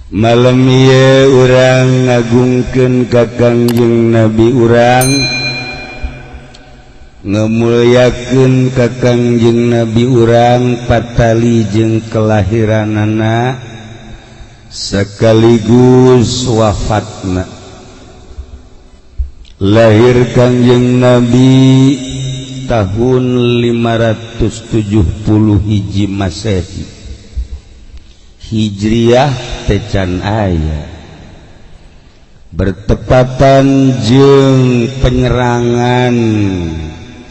malam ieu urang ngagungkeun ka Kangjeng Nabi urang ngamulyakeun ka Kangjeng Nabi urang patali jeung kelahiranana sekaligus wafatna. Lahir Kangjeng Nabi tahun 570 Hiji Masehi. Hijriah tecan aya bertepatan jeung penyerangan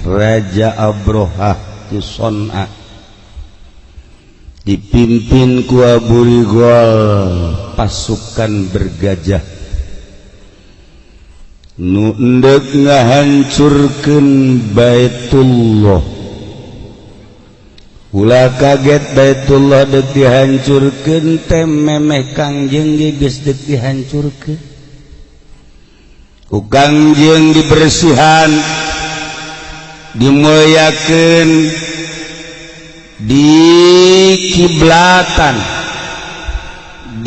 Raja Abrohah ke Son'a dipimpin ku Abu Rigol pasukan bergajah nu endek ngahancurkeun Baitullah. Ulah kaget Baitullah deuk dihancurkeun teh memeh Kangjeng geus deuk dihancurkeun. Ku Kangjeng dibersihan, dimulyakeun, dikiblatan,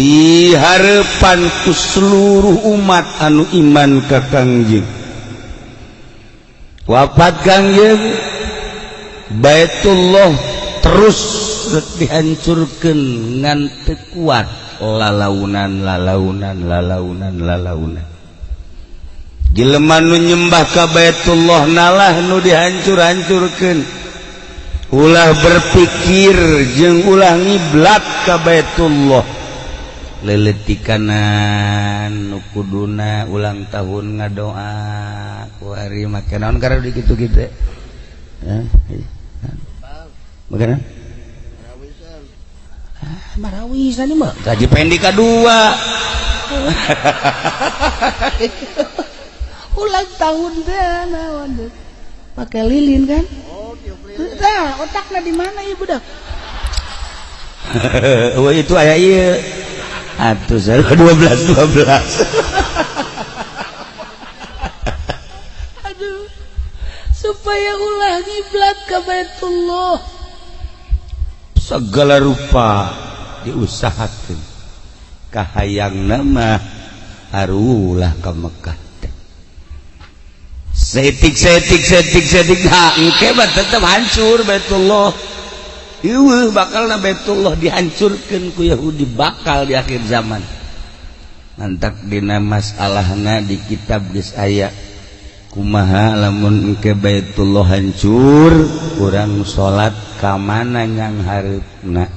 dihareupan ku seluruh umat anu iman ka Kangjeng. Wafat Kangjeng, Baitullah terus dihancurkan ngan teu kuat lalaunan jelema nu nyembah ka Baitullah nalah nu dihancur-hancurkeun ulah berpikir jeung ulah ngiblat ka Baitullah leletikanan nu kuduna ulang tahun ngadoa ku ari make naon karena dikitu-kitu bagaimana? Marawisan ini mah gaji pendek kedua ulang tahun dah naon pakai lilin kan? Nah, otaknya di mana ibu dah? Oh itu aya ieu atuh 12 aduh supaya ulah ngiblat ka Baitullah segala rupa diusahakeun kahayang nama arulah ka Mekah setik nah engke mah tetep hancur Baitullah ieu bakalna Baitullah dihancurkeun ku Yahudi bakal di akhir zaman mantak dina masalahna di kitab geus aya kumaha lamun engke Baitullah hancur urang salat ka mana nyang hareupna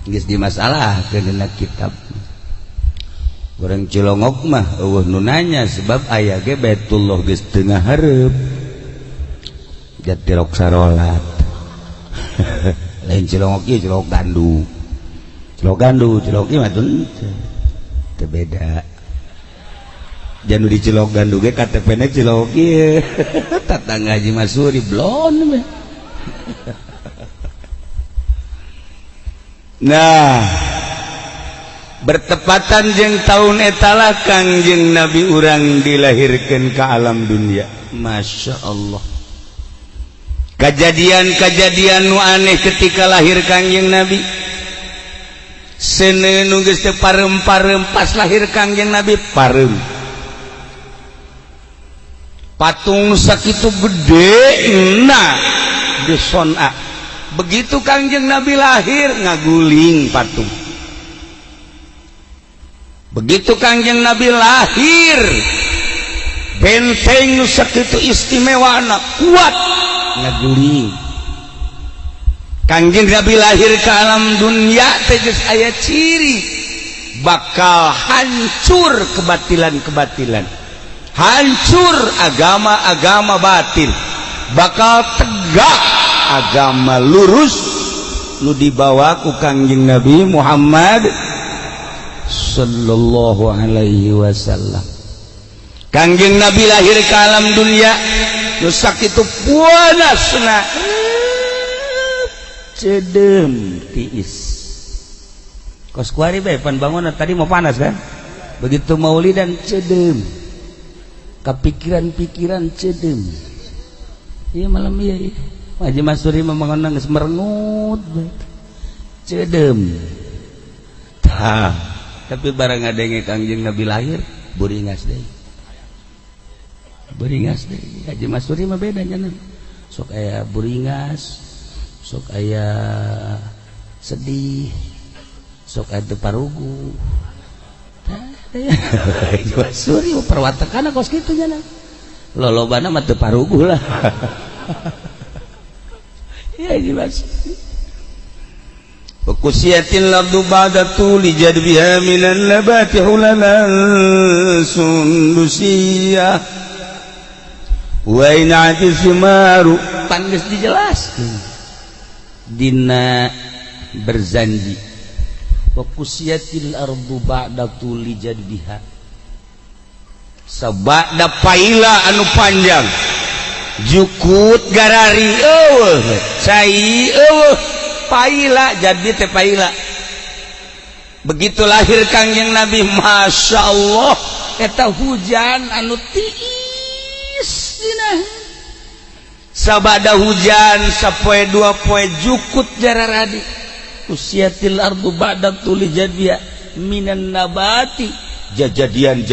geus dimasalahkeun dina kitab urang Cilongok mah eueuh nu nanya sebab aya ge Baitullah geus teu ngahareup jat tirok sarolat lain Cilongok ieu Cilongok Cilongok ieu mah teu beda janu di Cilok Gandu ge KTP-na Cilok ieu tatangga Haji Masuri blon mah. Nah bertepatan jeung taun etalah Kangjeng Nabi urang dilahirkeun ka alam dunia. Masya Allah kejadian-kejadian nu aneh ketika lahir Kangjeng Nabi seuneu nu geus teu pareum-pareum pas lahir Kangjeng Nabi pareum patung sakitu gede nah di Son'a begitu Kangjeng Nabi lahir ngaguling patung begitu Kangjeng Nabi lahir benteng nu sakitu istimewana kuat ngaguling Kangjeng Nabi lahir ke alam dunia tegas aya ciri bakal hancur kebatilan-kebatilan hancur agama-agama batil bakal tegak agama lurus nu dibawa ku Kangjeng Nabi Muhammad sallallahu alaihi wasallam. Kangjeng Nabi lahir ke alam dunia nu sakitu puasna cedem tiis kos kuari bae pan bangun tadi mau panas kan begitu maulidan cedem kepikiran-pikiran cedem iya malam iya Haji Masuri memengenang merengut cedem tah tapi barang ngadenge Kangjeng Nabi lahir buringas deui. Buringas deui. Haji Masuri mah beda nya. Sok aya buringas, sok aya sedih, sok aya teu parugu. Haji Masuri perwatakana kos kitu nya. Lolobana mah teu parugu lah. Ya Haji Masuri. Wakusiyatil ardu ba'da tuli jadbiha minan nabati hulalan sundusiyah wa in'ati simaru panggeus dijelaskeun dina berzanji. Wakusiyatil ardu ba'da tuli jadbiha sabada paila anu panjang jukut garari eueuh cai eueuh paila jadi teh paila. Begitu lahir Kangjeng Nabi, Masya Allah eta hujan anu tiis dina sabada hujan sapoe dua poe jukut jararadi. Usiatil ardu ba'da tuli jadbiha minan nabati jajadian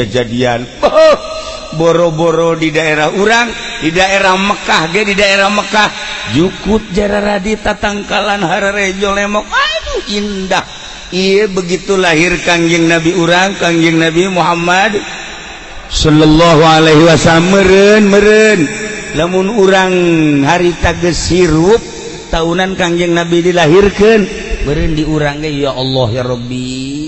boro-boro di daerah urang, di daerah Mekah ge, di daerah Mekah jukut jararadi tatangkalan hararejo lemok, aduh indah. Iya begitu lahir Kangjeng Nabi urang, Kangjeng Nabi Muhammad sallallahu alaihi wasallam meureun lamun urang harita geus hirup tahunan Kangjeng Nabi dilahirkeun meureun di urang ge ya Allah ya Rabbi.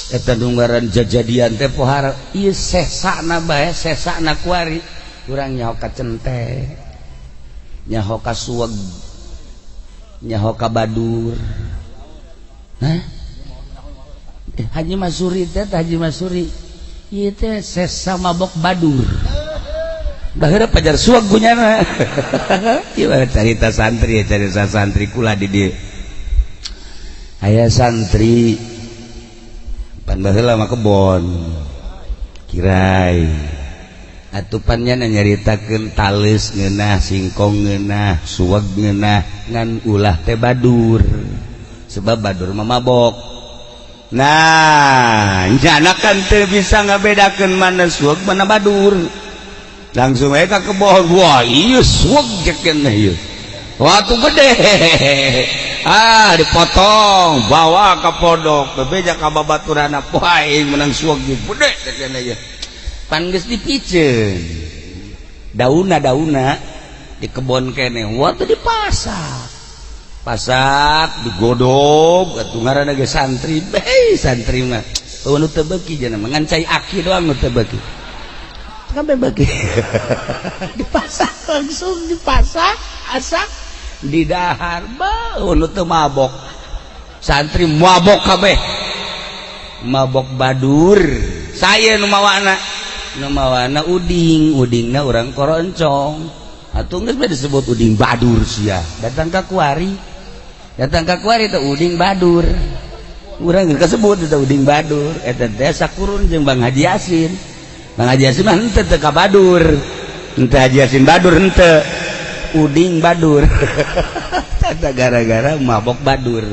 Eta nunggaran jajadian teh pohara ieu sesana bae sesana kuari urang nyaho ka cente nyaho ka suweg nyaho ka badur. Hah? Haji Masuri teh Haji Masuri ieu teh sesa mabok badur baheureup pajar suweg gunyana. Ieu carita santri carita santri kula di dieu aya santri pan baheula mah kebon kirai atupannya nyaritakeun tales ngeunah singkong ngeunah suweg ngeunah ngan ulah teh badur sebab badur mah mabok. Nah njana kan teu bisa ngabedakeun mana suweg mana badur langsung we ka kebon wah ieu suweg cekeun ieu waktu gede dipotong bawa ke podok bebeja ka babaturana poe menang suweg gede cenah ieu pan geus dipiceun dauna di kebon kene waktu dipasak digodog atuh ngaranna ge santri santri mah nu teu beuki cenah ngan cai aki doang nu teu beuki kabeh beuki dipasak langsung dipasak asak di dahar bau nu teu mabok santri mabok kabeh mabok badur saya nu mawana udingna urang koroncong atuh geus bae disebut uding badur sia datang ka kuari teh uding badur urang geus kasebut eta uding badur eta teh sakurun jeung Bang Haji Yasin mah henteu teu ka badur henteu Haji Yasin badur henteu uding badur. Eta gara-gara mabok badur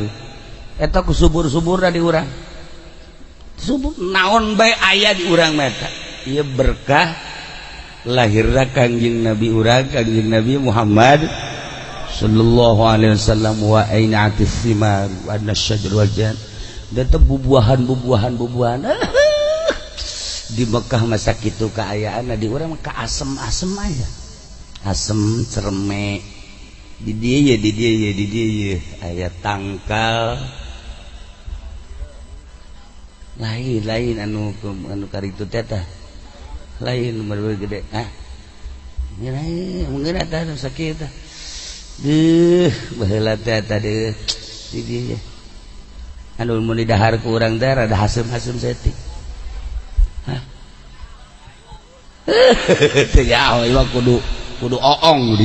eta ku subur-subur di urang subur naon bae aya di urang mata ieu berkah lahirna Kangjeng Nabi urang Kangjeng Nabi Muhammad sallallahu alaihi wasallam wa ainatis simar wa nasyajar wajan dan bubuahan di Mekah masa kitu kaayaan di urang ka asem-asem aya asem cerme di dia aya tangkal lain anu karitu teh lain nomor gede mungkin ada sakit baheula teh tadi di dia anu mun di dahar ku urang teh rada hasem-hasem setik teh ya ieu kudu oong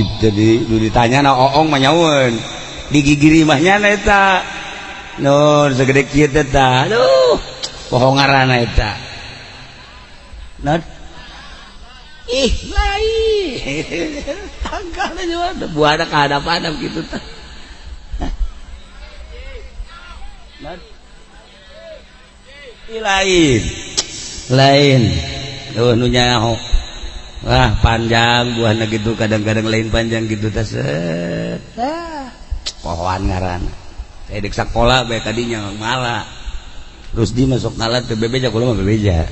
ditanya na oong mah nyaweun digigiri mah nya eta nun sagede kieu teh tah aduh poho ngaranna eta non lain tanggalna juga buana ka hadap-hadap kitu tah non lain nu nyaho wah panjang buahna gitu kadang-kadang lain panjang gitu taset pohoan ngaran saya dek sekolah bae tadinya malah terus di masuk nalat ke bebeja kulo mah bebeja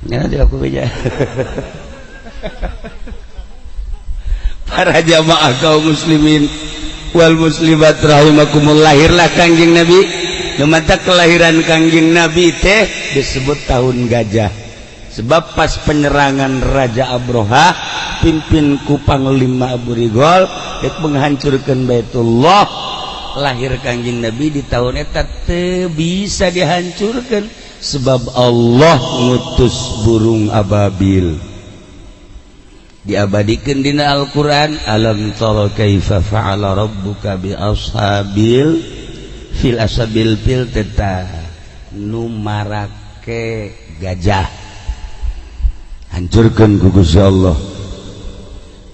nya tidak aku bebeja para jamaah kaum muslimin wal muslimat rahimakumullah, lahirlah Kangjeng Nabi. Mata kelahiran Kangjeng Nabi teh disebut tahun gajah, sebab pas penyerangan Raja Abroha pimpin ku Panglima Abu Rigol dek menghancurkan Baitullah, lahir Kangjeng Nabi di tahun eta teu bisa dihancurkan sebab Allah ngutus burung ababil. Diabadikan dina Al-Quran, alam tara kaifa fa'ala rabbuka bi ashabil fil asabil fil teta nu marake gajah hancurkan ku Gusti Allah.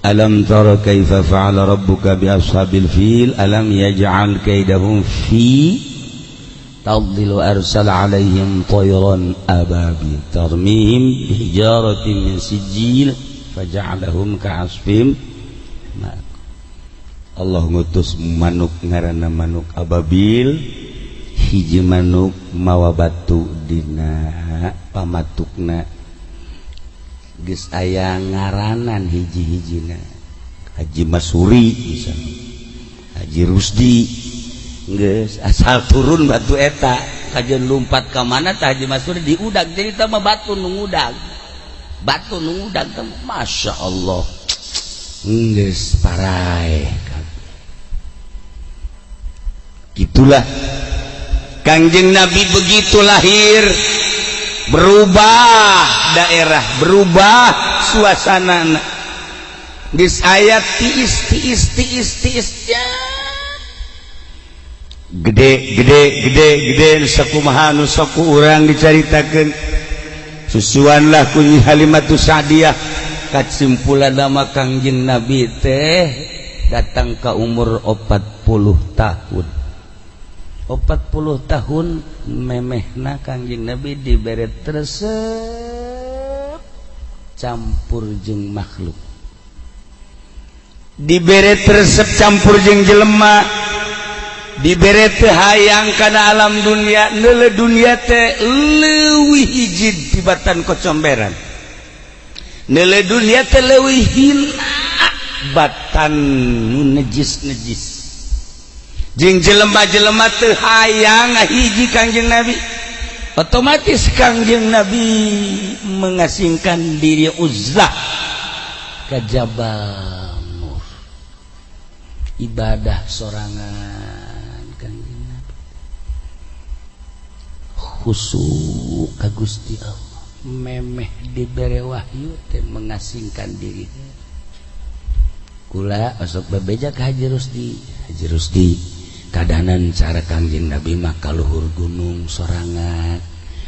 Alam tara kaifa fa'ala rabbuka bi ashabil fil alam yaj'al kaidahum fi tadlil arsal alaihim tayran ababil tarmihim hijaratin min sijil faja'alahum ka'asfim. Allah ngutus manuk ngaranna manuk ababil, hiji manuk mawa batu dina pamatukna geus aya ngaranan hiji-hijina. Haji Masuri misalnya, Haji Rusdi geus asal turun batu eta kajian lumpat ka mana tah Haji Masuri diudag jadi teh mah batu nu ngudag. Batu nungudang temu, masya Allah, nges parai. Gitulah Kangjeng Nabi begitu lahir, berubah daerah, berubah suasana. Dis ayat tiis ya. Gede sakumaha nu saku urang dicaritakeun. Susuanlah kunyi Halimatus Sa'diyah kasimpulan nama Kangjeng Nabi teh datang ke umur 40 tahun. 40 tahun memehna Kangjeng Nabi dibere tresep campur jeung makhluk, dibere tresep campur jeung jelema, dibere teu hayang kana alam dunia, neule dunia teh leuwih hiji tibatan kocomberan, neule dunia teh leuwih hina batan nu nejis-nejis, jeung jelema-jelema teu hayang hiji Kangjeng Nabi. Otomatis Kangjeng Nabi mengasingkan diri uzlah ka Jabal Nur, ibadah sorangan khusuk ka Gusti Allah, memeh dibere wahyu teh mengasingkan diri. Kula osok bebeja ka Haji Rusdi kadanan cara Kangjeng Nabi mah kaluhur gunung sorangan,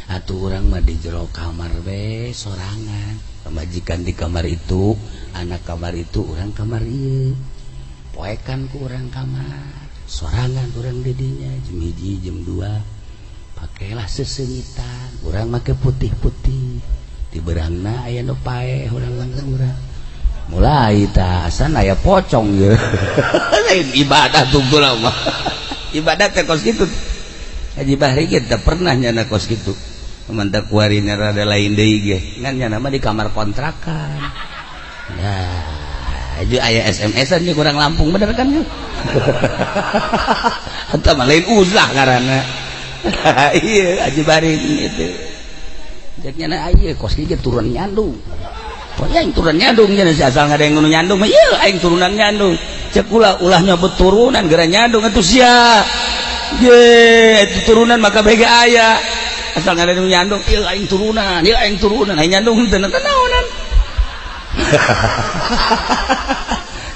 atuh urang mah di jero kamar be sorangan, pamajikan di kamar itu, anak kamar itu, urang kamar ieu, poekan ku urang kamar sorangan, urang di dinya jam 1 jam 2 pakailah sesengitan, urang make putih-putih, di berangna aya nu paeh urang mulai tasan aya pocong ya. Ibadah tunggul mah ibadah teh kos kitu. Haji Bahri kita pernah nyana kos kitu, mantap kuarina rada lain deui ge ngan nyana mah di kamar kontrakan. Nah aja aya SMS-an nya kurang Lampung bener kan ya. Eta mah lain uzlah ngaranna. Iya Haji Bahri itu cek nyana aya kos kitu turun nyandung. Pokoknya yang turun nyandung nya asal ngada yang nu nyandung mah ieu aing turunan nyandung. Cek ulah nyebut turunan gara nyandung atuh sia. Ye itu turunan maka bege aya. Asal ngada nu nyandung ieu aing turunan, aing nyandung teu naonan.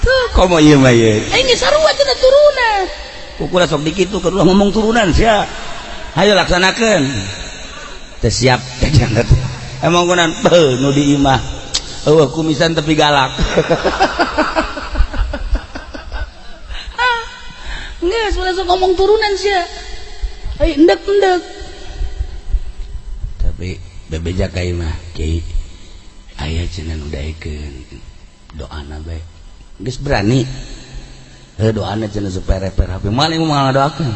Tuh komo ieu mah ieu. Aing ge sarua cenah turunan. Kukula sok dikitu keur ngomong turunan sia. Hayo laksanakeun. Teu siap jangan atuh. Emang kunan beuh nu di imah. Oh, kumisan tapi galak. Nggak, sudah ngomong turunan sih. Ayo endek. tapi bebeja kai mah kiai aya cenah nu daekeun doana bae geus berani doana cenah supaya reper HP maling mah ngadoakeun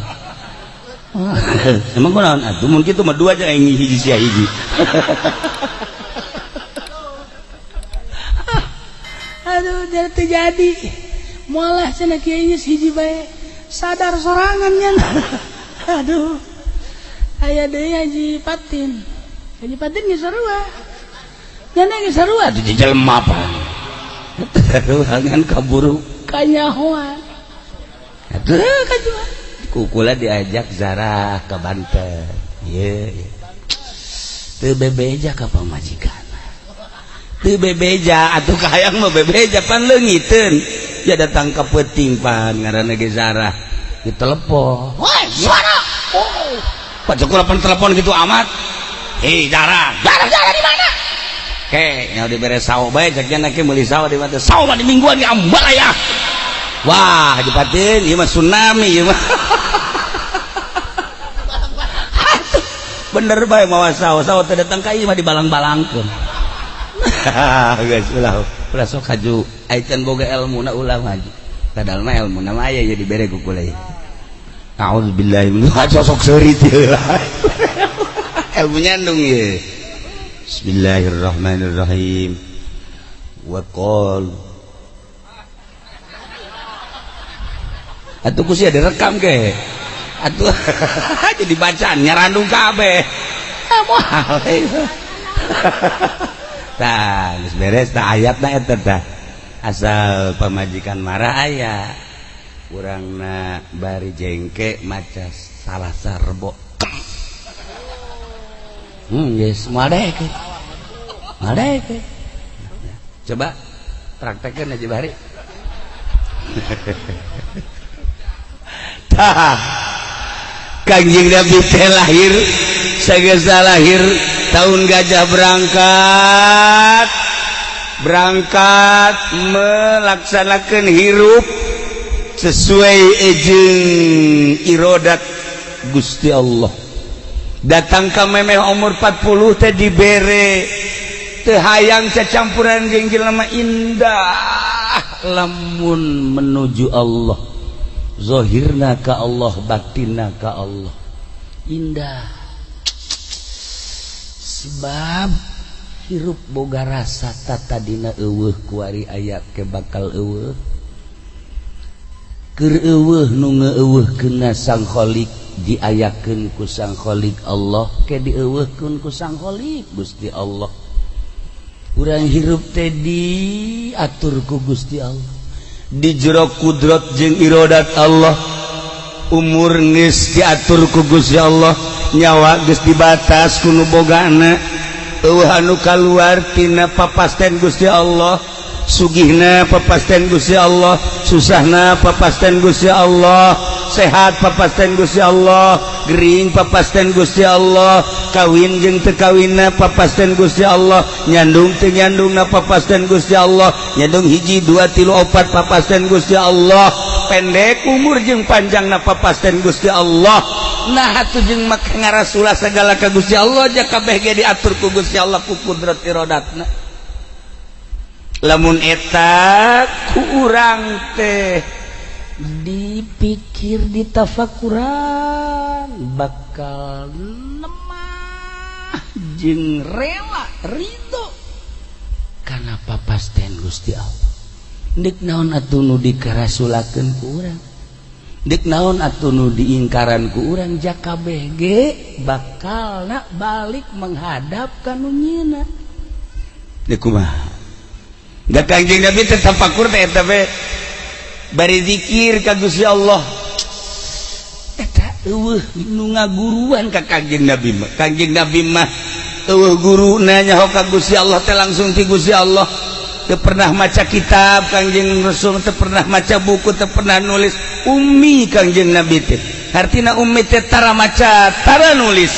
emang kunaon atuh mun kitu mah dua aja yang hiji sia hiji aduh jadi moalah cenah kiai geus hiji bae sadar sorangan nya aduh aya deui Haji Patin geus sarua nya geus sarua teh jelema apa ruangan kaburu kanyahoan atuh kajua kukula diajak zarah ke Banten ieu teu bebeja ka pamajikan teu bebeja atuh kahayang mah bebeja pan leungiteun ya datang ka peuting pan ngaranna ge zarah ditelepon woi gimana oh pacekul pan telepon gitu amat hei zarah di mana ke nya diberes sawo bae cek nya ke meuli sawo di mana sawo mah di mingguan di Ambalaya wah Haji Patin ieu mah tsunami ieu mah bener bae mawa sawo teh datang ka ieu mah dibalang-balangkeun geus ulah sok haju ayeuna boga ilmuna ulah maju padahal mah ilmuna mah aya ye dibere ku kula a'udzubillahi min sosok seurit ieu ilmu nyandung ieu bismillahirrahmanirrahim wa qol atuh kusia direkam ke atuh jadi bacaan nyarandung kabeh moal tah geus beres tah ayatna eta tah asal pamajikan marah aya urangna bari jengke maca salah sarbo yes madeke coba praktekeun Haji Bari tah Kangjeng Nabi teh lahir sagesa lahir tahun gajah berangkat melaksanakan hirup sesuai jeung irodat Gusti Allah datang ka memeh umur 40 teh dibere teu hayang cacampuran jeung jelema indah lamun menuju Allah zahirna ka Allah batinna ka Allah indah sebab hirup boga rasa tata dina eueuh kuari aya ke bakal eueuh keur eueuh nu ngeueuhkeun Sang Khaliq diayakeun ku Sang Khaliq Allah ke dieueuhkeun ku Sang Khaliq Gusti Allah urang hirup teh diatur ku Gusti Allah di jero kudrat jeung iradat Allah umur geus diatur ku Gusti Allah nyawa geus dibatas ku nu bogana eueuh anu kaluar tina papasten Gusti Allah sugihna papasten Gusti Allah susahna papasten Gusti Allah sehat papasten Gusti Allah gering papasten Gusti Allah kawin jeung teu kawinna papasten Gusti Allah nyandung teu nyandungna papasten Gusti Allah nyandung 1 2 3 4 papasten Gusti Allah pendek umur jeung panjangna papasten Gusti Allah nah atuh jeung make ngarasula sagala ka Gusti Allah aja kabeh ge diatur ku Gusti Allah ku kudrat iradatna lamun eta ku urang teh dipikir ditafakuran bakal nemah jeung rela ridho kana papasten Gusti Allah dik naon atuh nu dikarasulakeun ku urang dik naon atuh nu diingkaran ku urang jak kabeh ge bakalna balik menghadap ka nu nyieuna dik kumaha da Kangjeng Nabi teh tafakur teh eta we bari zikir ka Gusti Allah eta eueuh nu ngaguruan ka Kangjeng Nabi mah Kangjeng Nabi mah eueuh guruna nyaho ka Gusti Allah teh langsung ti Gusti Allah teu pernah maca kitab Kangjeng Rasul teu pernah maca buku teu pernah nulis ummi Kangjeng Nabi teh artina ummi teh tara maca tara nulis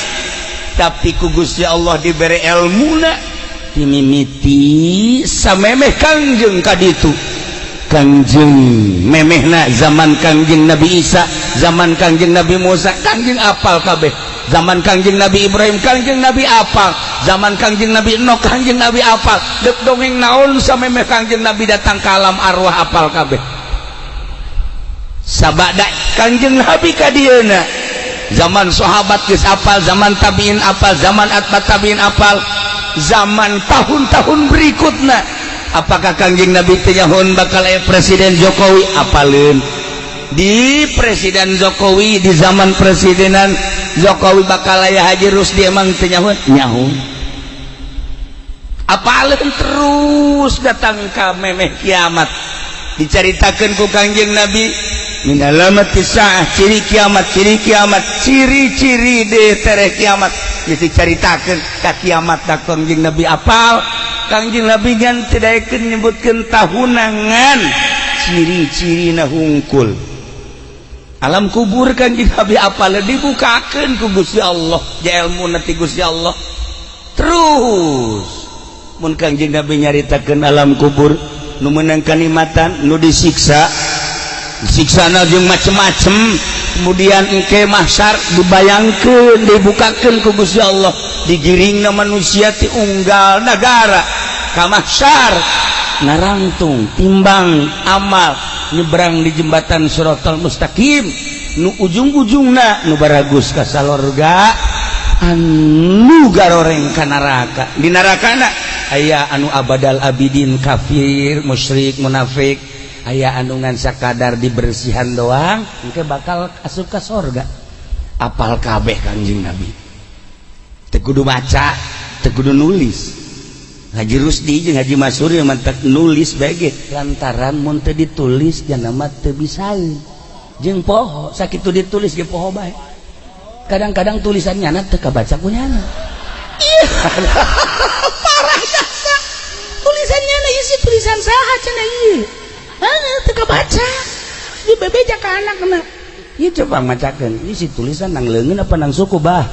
tapi ku Gusti Allah dibere ilmuna dimimiti samemeh Kangjeng kaditu Kangjeng memehna zaman Kangjeng Nabi Isa zaman Kangjeng Nabi Musa Kangjeng apal kabeh zaman Kangjeng Nabi Ibrahim Kangjeng Nabi apal, zaman Kangjeng Nabi Nuh Kangjeng Nabi apal, dek dongeng naon samemeh Kangjeng Nabi datang ke alam arwah apal kabeh. Sabada Kangjeng Nabi ka dieuna, zaman sahabat geus apal, zaman tabiin apal, zaman atba tabiin apal, zaman tahun-tahun berikutnya apakah Kangjeng Nabi teh nyahoon bakal aya Presiden Jokowi apaleun. Di Presiden Jokowi di zaman presidenan Jokowi bakal aya Haji Rusdi emang teu nyahoon nyahoon. Apaleun terus datang ka memeh kiamat dicaritakeun ku Kangjeng Nabi min alamati saah ciri kiamat ciri-ciri de tere kiamat dicaritakeun ka kiamat da Kangjeng Nabi apal. Kangjeng Nabi gan teu daekeun nyebutkeun tahunangan ciri-cirina hungkul. Alam kubur Kangjeng Nabi apal dibukakeun ku Gusti Allah ja ilmuna ti Gusti Allah. Terus mun Kangjeng Nabi nyaritakeun alam kubur nu meunang kanikmatan nu disiksa siksana jeung macem-macem, kemudian engke mahsyar dibayangkeun dibukakeun ku Gusti Allah, digiringna manusia ti unggal nagara ka mahsyar narangtung timbang amal nyebrang di jembatan Shiratal Mustaqim nu ujung-ujungna nu baragus ka salorga anu garoreng ka neraka. Di nerakana aya anu abadal abidin kafir musyrik munafik, aya anu ngan sakadar dibersihan doang engke bakal asup ka surga. Apal kabeh Kangjeng Nabi, teu kudu maca, teu kudu nulis. Haji Rusdi jeung Haji Masuri mantak nulis bege lantaran mun teu ditulis jangan mah teu bisaeun. Jeung poho sakitu ditulis ge poho bae. Kadang-kadang tulisannya teu kabaca ku nyana. Parah jasa. Tulisannya isi tulisan saha cenah ieu. Teu kabaca. Di bebeja ka anakna. Ieu coba macakeun. Ini si tulisan nang leungeun apa nang suku bah?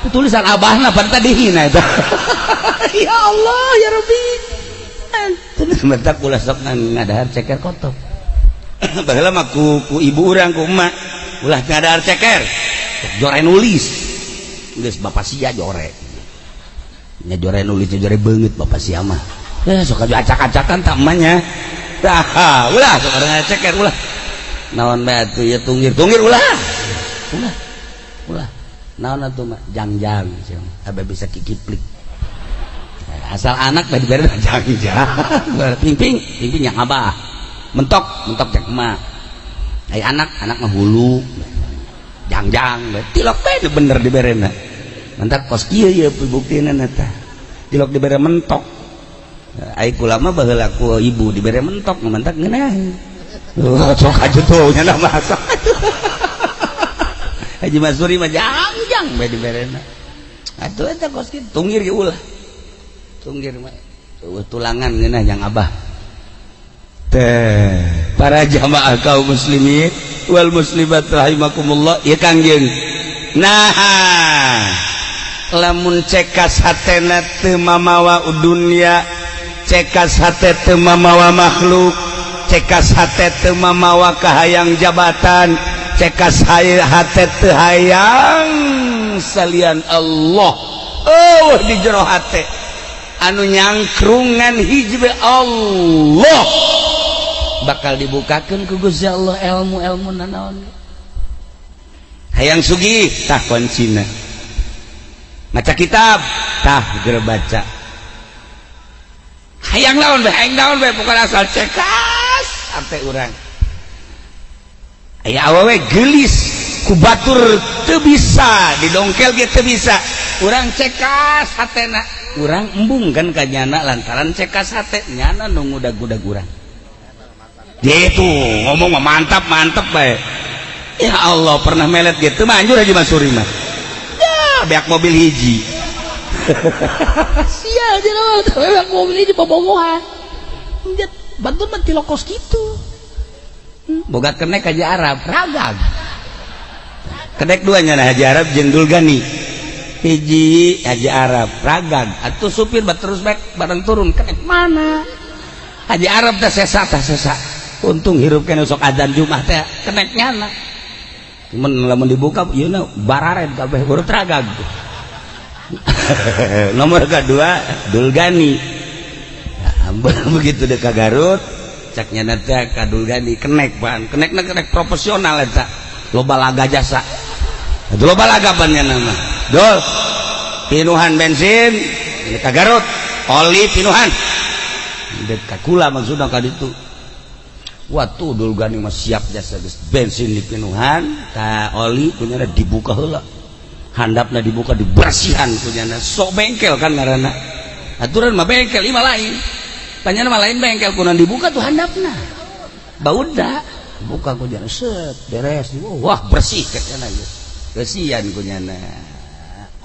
Tulisan abahna pan tadi hina eta. Ya Allah ya Rabbi. Terus mentak ulah sok ngadahar ceker kotok. Baheula mah ku ibu urang ku emak ulah ngadahar ceker. Jore nulis. Geus bapak sia jore. Nya jore nulis jore beungeut bapak sia mah. Sok acak-acakan tak emanya. Tah, ulah sok ngadahar ceker ulah. Naon bae atuh ya tunggir ulah. Ulah. Naon atuh mah jangjang abe bisa kikiplik. Asal anak tadi dibere jangjang. Pingping yang abah. Mentok cek emak. Aya anak mah hulu. Jangjang tilok teh bener diberena. Mentak kos kieu ye pibuktina eta. Tilok dibere mentok. Ai kula mah baheula ku ibu dibere mentok mentak ngeunah. Sok ajutuh nya masak. Haji Masuri mah jangjang bae diberena. Atuh eta kos kieu tunggir ge ulah. Tunggir mah tulangan ngeunah yang abah. Teh para jamaah kaum muslimin wal muslimat rahimakumullah ya Kangjeng. Nah, lamun cekas hatena teu mamawa dunya, cekas hate teu mamawa makhluk, cekas hate teu mamawa kahayang jabatan, cekas hate teu hayang salian Allah. Oh di jero hate anu nyangkrungan hijbe Allah bakal dibukakeun ku Gusti Allah ilmu nanaon. Hayang sugih tah kuncina. Maca kitab tah geus baca. Hayang naon bae pokona asal cekas arte urang. Aya awewe geulis ku batur teu bisa didongkel ge teu bisa. Urang cekas hatena. Urang embung kan ka nyana lantaran cekas hate nyana nu ngudag-udag urang. Gitu ngomong mah mantap bae. Ya Allah pernah melet gitu mah anjur Haji Masuri mah. Ya beak mobil hiji. Sia aja lah beak mobil hiji bobogohan. Bantu mah tilokos gitu. Bogat kenek Haji Arab ragag. Kedek duanya nah Haji Arab jeung Dulgani. Hiji Haji Arab ragag atuh supir terus baik bareng turun kenek mana Haji Arab teh sesa untung hirup kene sok adzan Jumat teh kenek nyana cuman lamun dibuka yeuna barared kabeh urut ragag. Nomor kedua Dulgani. Begitu deh ka Garut caknya teh ka Dulgani kenek pan kenek profesional eta loba laga jasa itu loba laga bannya nama dul pinuhan bensin ka Garut oli pinuhan dek ka kula maksudna ka ditu watuh Dulgani mah siap jasa bensin di pinuhan ka oli punyana dibuka heula handapna dibuka dibersihan punyana sok bengkel kan ngaranna aturan mah bengkel imah lain tanya nama lain bengkel kunan dibuka tuh handapna bauda buka kunyana set beres wah bersih katanya ya kesian kunyana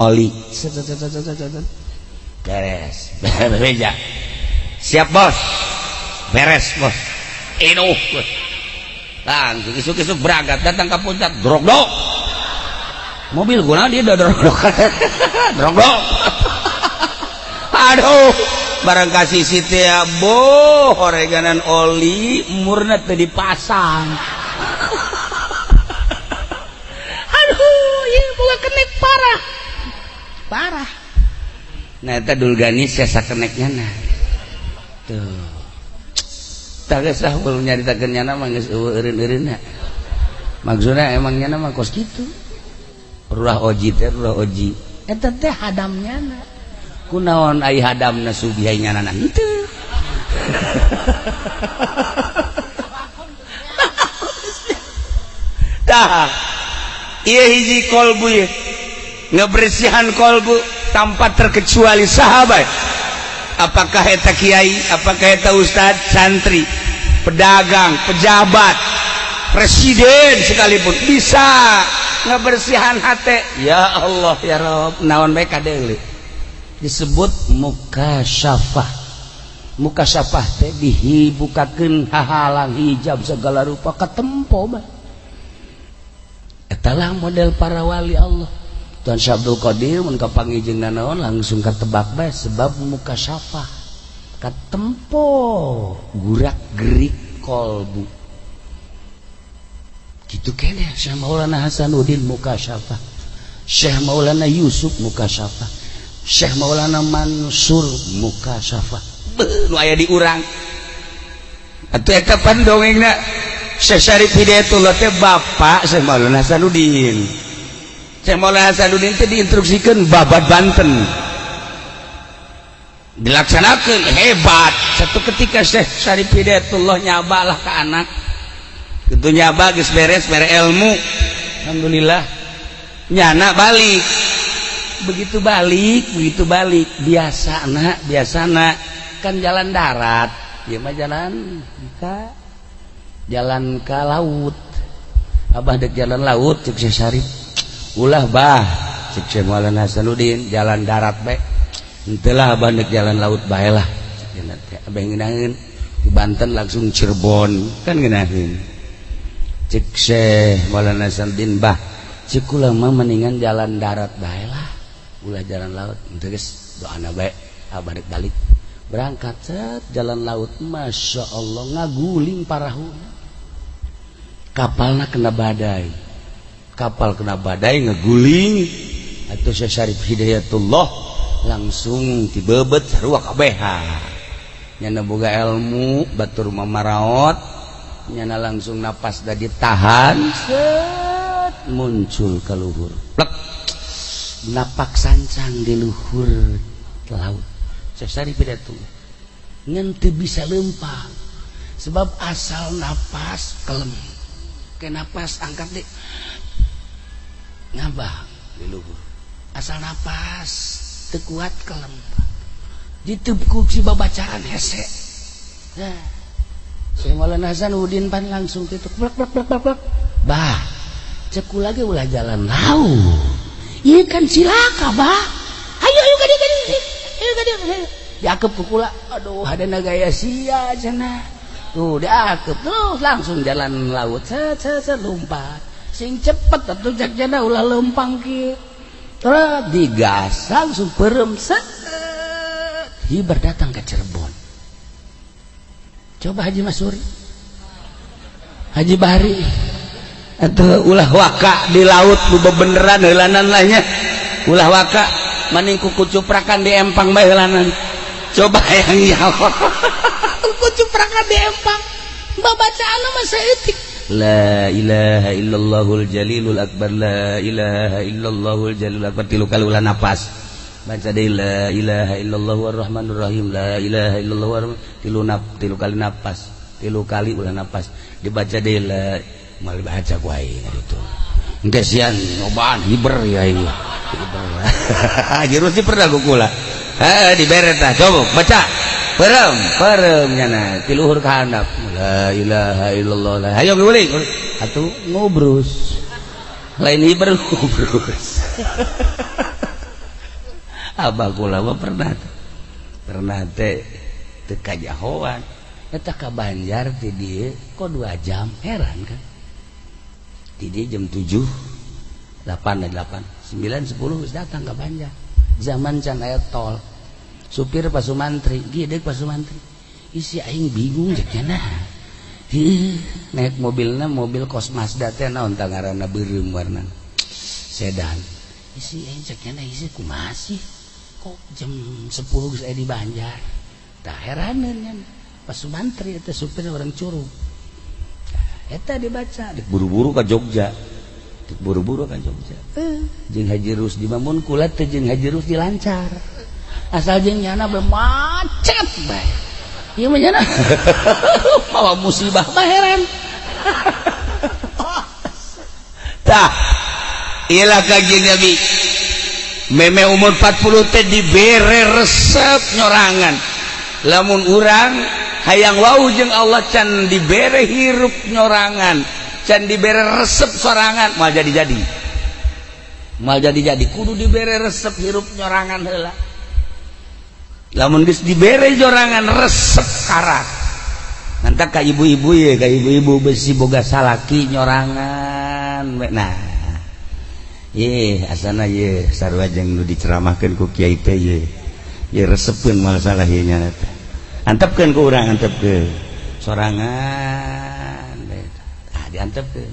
oli set beres beja siap bos beres bos inuh langsung isuk-isuk berangkat datang ke puncak drogdog mobil guna dia drogdog drogdog aduh barang kasih siti ya boh oreganan oli murna teh dipasang aduh ya boga kenek parah nah eta Dulgani siasa keneknya nah tuh tak gesah belum nyaritakeun nyana mah geus eueureun-eureunna maksudna emangnya mah kos kitu rulah oji teh rulah oji eta teh hadamnya na kunaon ai hadamna subihay nyanana henteu tah ieu hiji kolbu ye ngebersihan kolbu tanpa terkecuali sahabat apakah eta kiai apakah eta ustad santri pedagang pejabat presiden sekalipun bisa ngebersihan hate ya Allah ya Rabb naon bae kadeuleu disebut mukasyafah teh dihibukakeun hahalang hijab segala rupa katempo mah eta lah model para wali Allah Tuan Syekh Abdul Qadir mun kapangijeungna naon langsung katebak bae sebab mukasyafah katempo gurak-gerik kolbu gitu kene Syekh Maulana Hasanuddin mukasyafah Syekh Maulana Yusuf mukasyafah Syekh Maulana Mansur mukasyafah nu aya di urang atuh eta pandongengna Syekh Syarif Hidayatullah teh bapak Syekh Maulana Hasanuddin Syekh Maulana Hasanuddin teh diinstruksikeun babat Banten dilaksanakeun hebat satu ketika Syekh Syarif Hidayatullah nyabalah ke anak kitu nyaba geus beres mere ilmu alhamdulillah nyana balik begitu balik biasana kan jalan darat ieu mah jalan ke laut abah dek jalan laut cek Syekh Syarif ulah bah cek Syekh Maulana Hasanuddin jalan darat bae henteu lah abah dek jalan laut bae lah abah ngeunaheun di Banten langsung Cirebon kan ngeunaheun cek Syekh Maulana Hasanuddin bah cek ulah mah mendingan jalan darat bae lah ulah jalan laut henteu geus doana bae abah dek balik berangkat set jalan laut masya Allah ngaguling parahuna kapalna kena badai ngeguling atuh Syekh Syarif Hidayatullah langsung dibebet sarua kabeh nyana boga ilmu batur mamaraot nyana langsung napas da ditahan set muncul ka luhur plek napak sancang di luhur laut Syekh Syarif Hidayatullah ngan teu bisa lempang sebab asal napas kelem ke napas angkat deh ngabah di luhur asal napas teu kuat kelem ditepuk si babacaan hese nah Syekh Maulana Hasanuddin pan langsung kitu plek bah cek lagi ulah jalan laut ieu kan silaka bah ayo gadi diakep ku kula aduh hadana gaya sia cenah tuh diakep terus langsung jalan laut set lompat sing cepet atuh jak jana ulah lempang kieu terus digas langsung perem set hibar datang ke Cirebon coba Haji Masuri Haji Bahri atuh ulah waka di laut nu bebeneran heulanan lah nya ulah waka maning kucuprakan di empang bae heulanan coba yang nyawa kucuprakan di empang babacaan mah saeutik la ilaha illallahul jalilul akbar la ilaha illallahul jalilul akbar 3 kali ulah napas baca deui la ilaha illallahur rahmanur rahim la ilaha illallah 3 kali napas 3 kali ulah napas dibaca deui la mal baca ku aing gitu engke sian nyobaan hiber ya ieu jerus diperda ku kula dibere tah coba baca perem nyana ti luhur ka handap la ilaha illallah hayo guling atuh ngobrus lain hiber ngobrus abah kula mah pernah teh teu kajahoan eta ka Banjar ti dieu kok 2 jam heran kan di dia jam 7 8 9 10 wis datang ke Banjar zaman can aya tol supir Pasumantri gideg Pasumantri isi aing bingung jeung nah naik mobilna mobil kos Mazda teh naon tah ngaranna beureum warna sedan isi aing cek nya isi kumaha sih kok jam 10 geus aya di Banjar tah heraneun nya Pasumantri eta supir orang Curug eta dibaca buru-buru ka Jogja jeung Haji Rusdi mamun kula teh jeung Haji Rusdi lancar asal jeung nyana macet bae ieu mah nyana mawa musibah mah heran tah iyalah kajian Nabi meme umur 40 teh dibere resep nyorangan lamun urang hayang wau jeung Allah can dibere hirup nyorangan can dibere resep sorangan mal jadi kudu dibere resep hirup nyorangan heula lamun geus dibere nyorangan resep karat ngantak ka ibu-ibu ye ka ibu-ibu besi boga salaki nyorangan nah ye asana ye sarua jeung nu diceramahkeun ku kiai teh ye resepkeun masalah ieu nya teh antepkeun ku urang antepkeun sorangan diantepkeun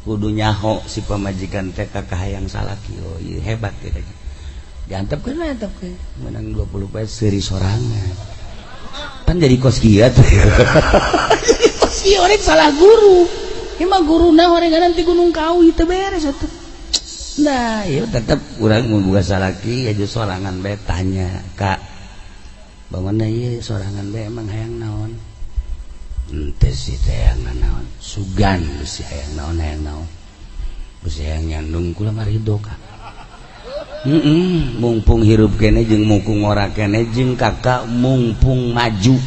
kudu nyaho si pamajikan teh ka kahayang salaki oh ieu hebat teh diantepkeun menang 20 pesos seuri sorangan kan jadi kos kieu teh jadi kos kieu rek salah guru ieu mah guruna horengan nanti Gunung Kawi teu beres atuh nah ieu tetep urang mun boga salaki aya sorangan bae tanya Kak bagaimana ieu sorangan bae emang hayang naon ente si teh hayang naon sugan si hayang naon si hayang nyandung kula mah ridho Kak mumpung hirup kene jeung mumpung ora kene jeung kakak mumpung maju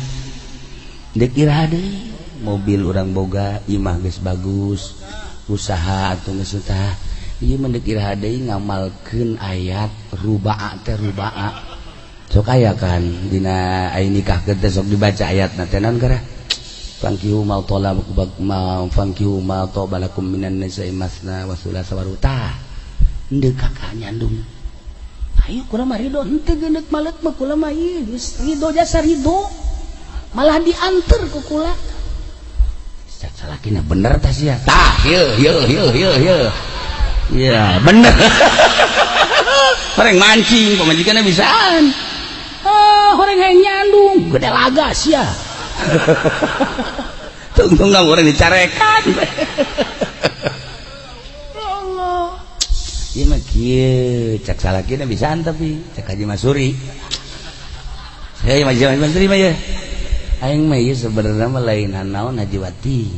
deuk iraha deui mobil urang boga imah geus bagus usaha atuh geus tah ieu mah deuk iraha deui ngamalkeun ayat rubaa teh rubaa sok aya kan dina aya nikah teh sok dibaca ayatna teh naon gara fankihu ma tobalakum minan nisa'i masna wa thulatsa wa ruba henteu kakak nyandung ayo kula mah ridho henteu geuneuk malet mah kula mah ieu ridho jasa ridho malah dianter ku kula salakina bener tah sia tah yeuh ya bener horeng mancing pamajikanna bisaan horeng hayang nyandung gede lagas ya tungtung nggak orang dicarekan Allah iya mah kieu cak salakina bisaan tapi cak Haji Masuri saya Haji Masuri mah ya aing mah ieu sebenarnya mah lain naon Hajiwati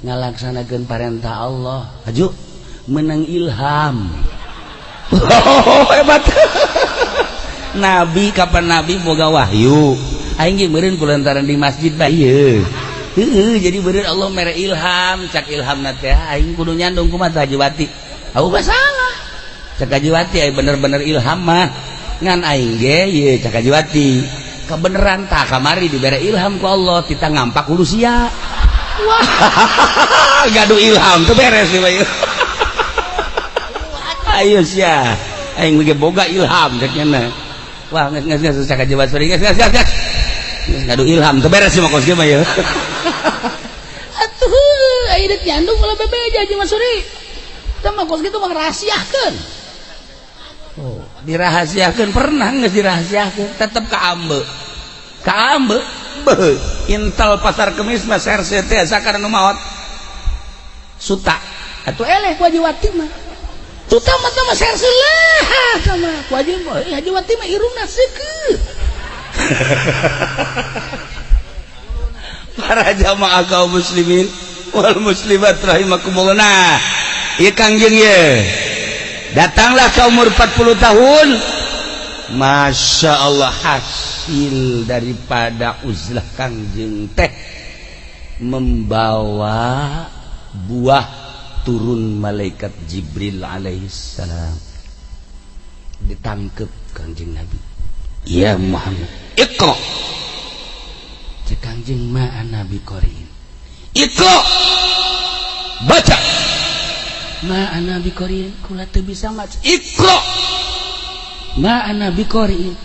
ngalaksanakeun parentah Allah Haju menang ilham hebat Nabi kapan Nabi boga wahyu aing ge meureun kulantaran di masjid bae ieu jadi beureun Allah mere ilham cak ilhamna teh aing kudu nyandung kumaha Hajiwati aku gak salah cak Hajiwati aya bener-bener ilham mah ngan aing ge ieu cak Hajiwati kebeneran tah kamari dibere ilham ku Allah kita ngampak hulu sia wah gaduh ilham teu beres ieu ayo sia aing ge boga ilham cak nya wah geus cak Hajiwati geus ngaduh ilham teu beres mah kos ge mah ya atuh idet nyandung kalau bebeja jeung Masuri teh mah kos kitu mah rahasiakeun dirahasiakeun pernah geus dirahasiakeun tetep ka ambe intel pasar kemis mah serse teh sakana nu maot suta atuh eleh ku Hajiwati mah suta mah teh mah serse lah sama ku Hajiwati mah irungna seukeut para jamaah kaum muslimin wal muslimat rahimakumullah. Nah ieu Kangjeng ye datanglah ke umur 40 tahun, Masya Allah hasil daripada uzlah Kangjeng teh membawa buah turun malaikat Jibril alaihissalam. Ditangkep Kangjeng Nabi, ya Muhammad Iqra, cek Kangjeng ma'ana biqari'in, Iqra baca, ma'ana biqari'in kula teu bisa maca, Iqra ma'ana biqari'in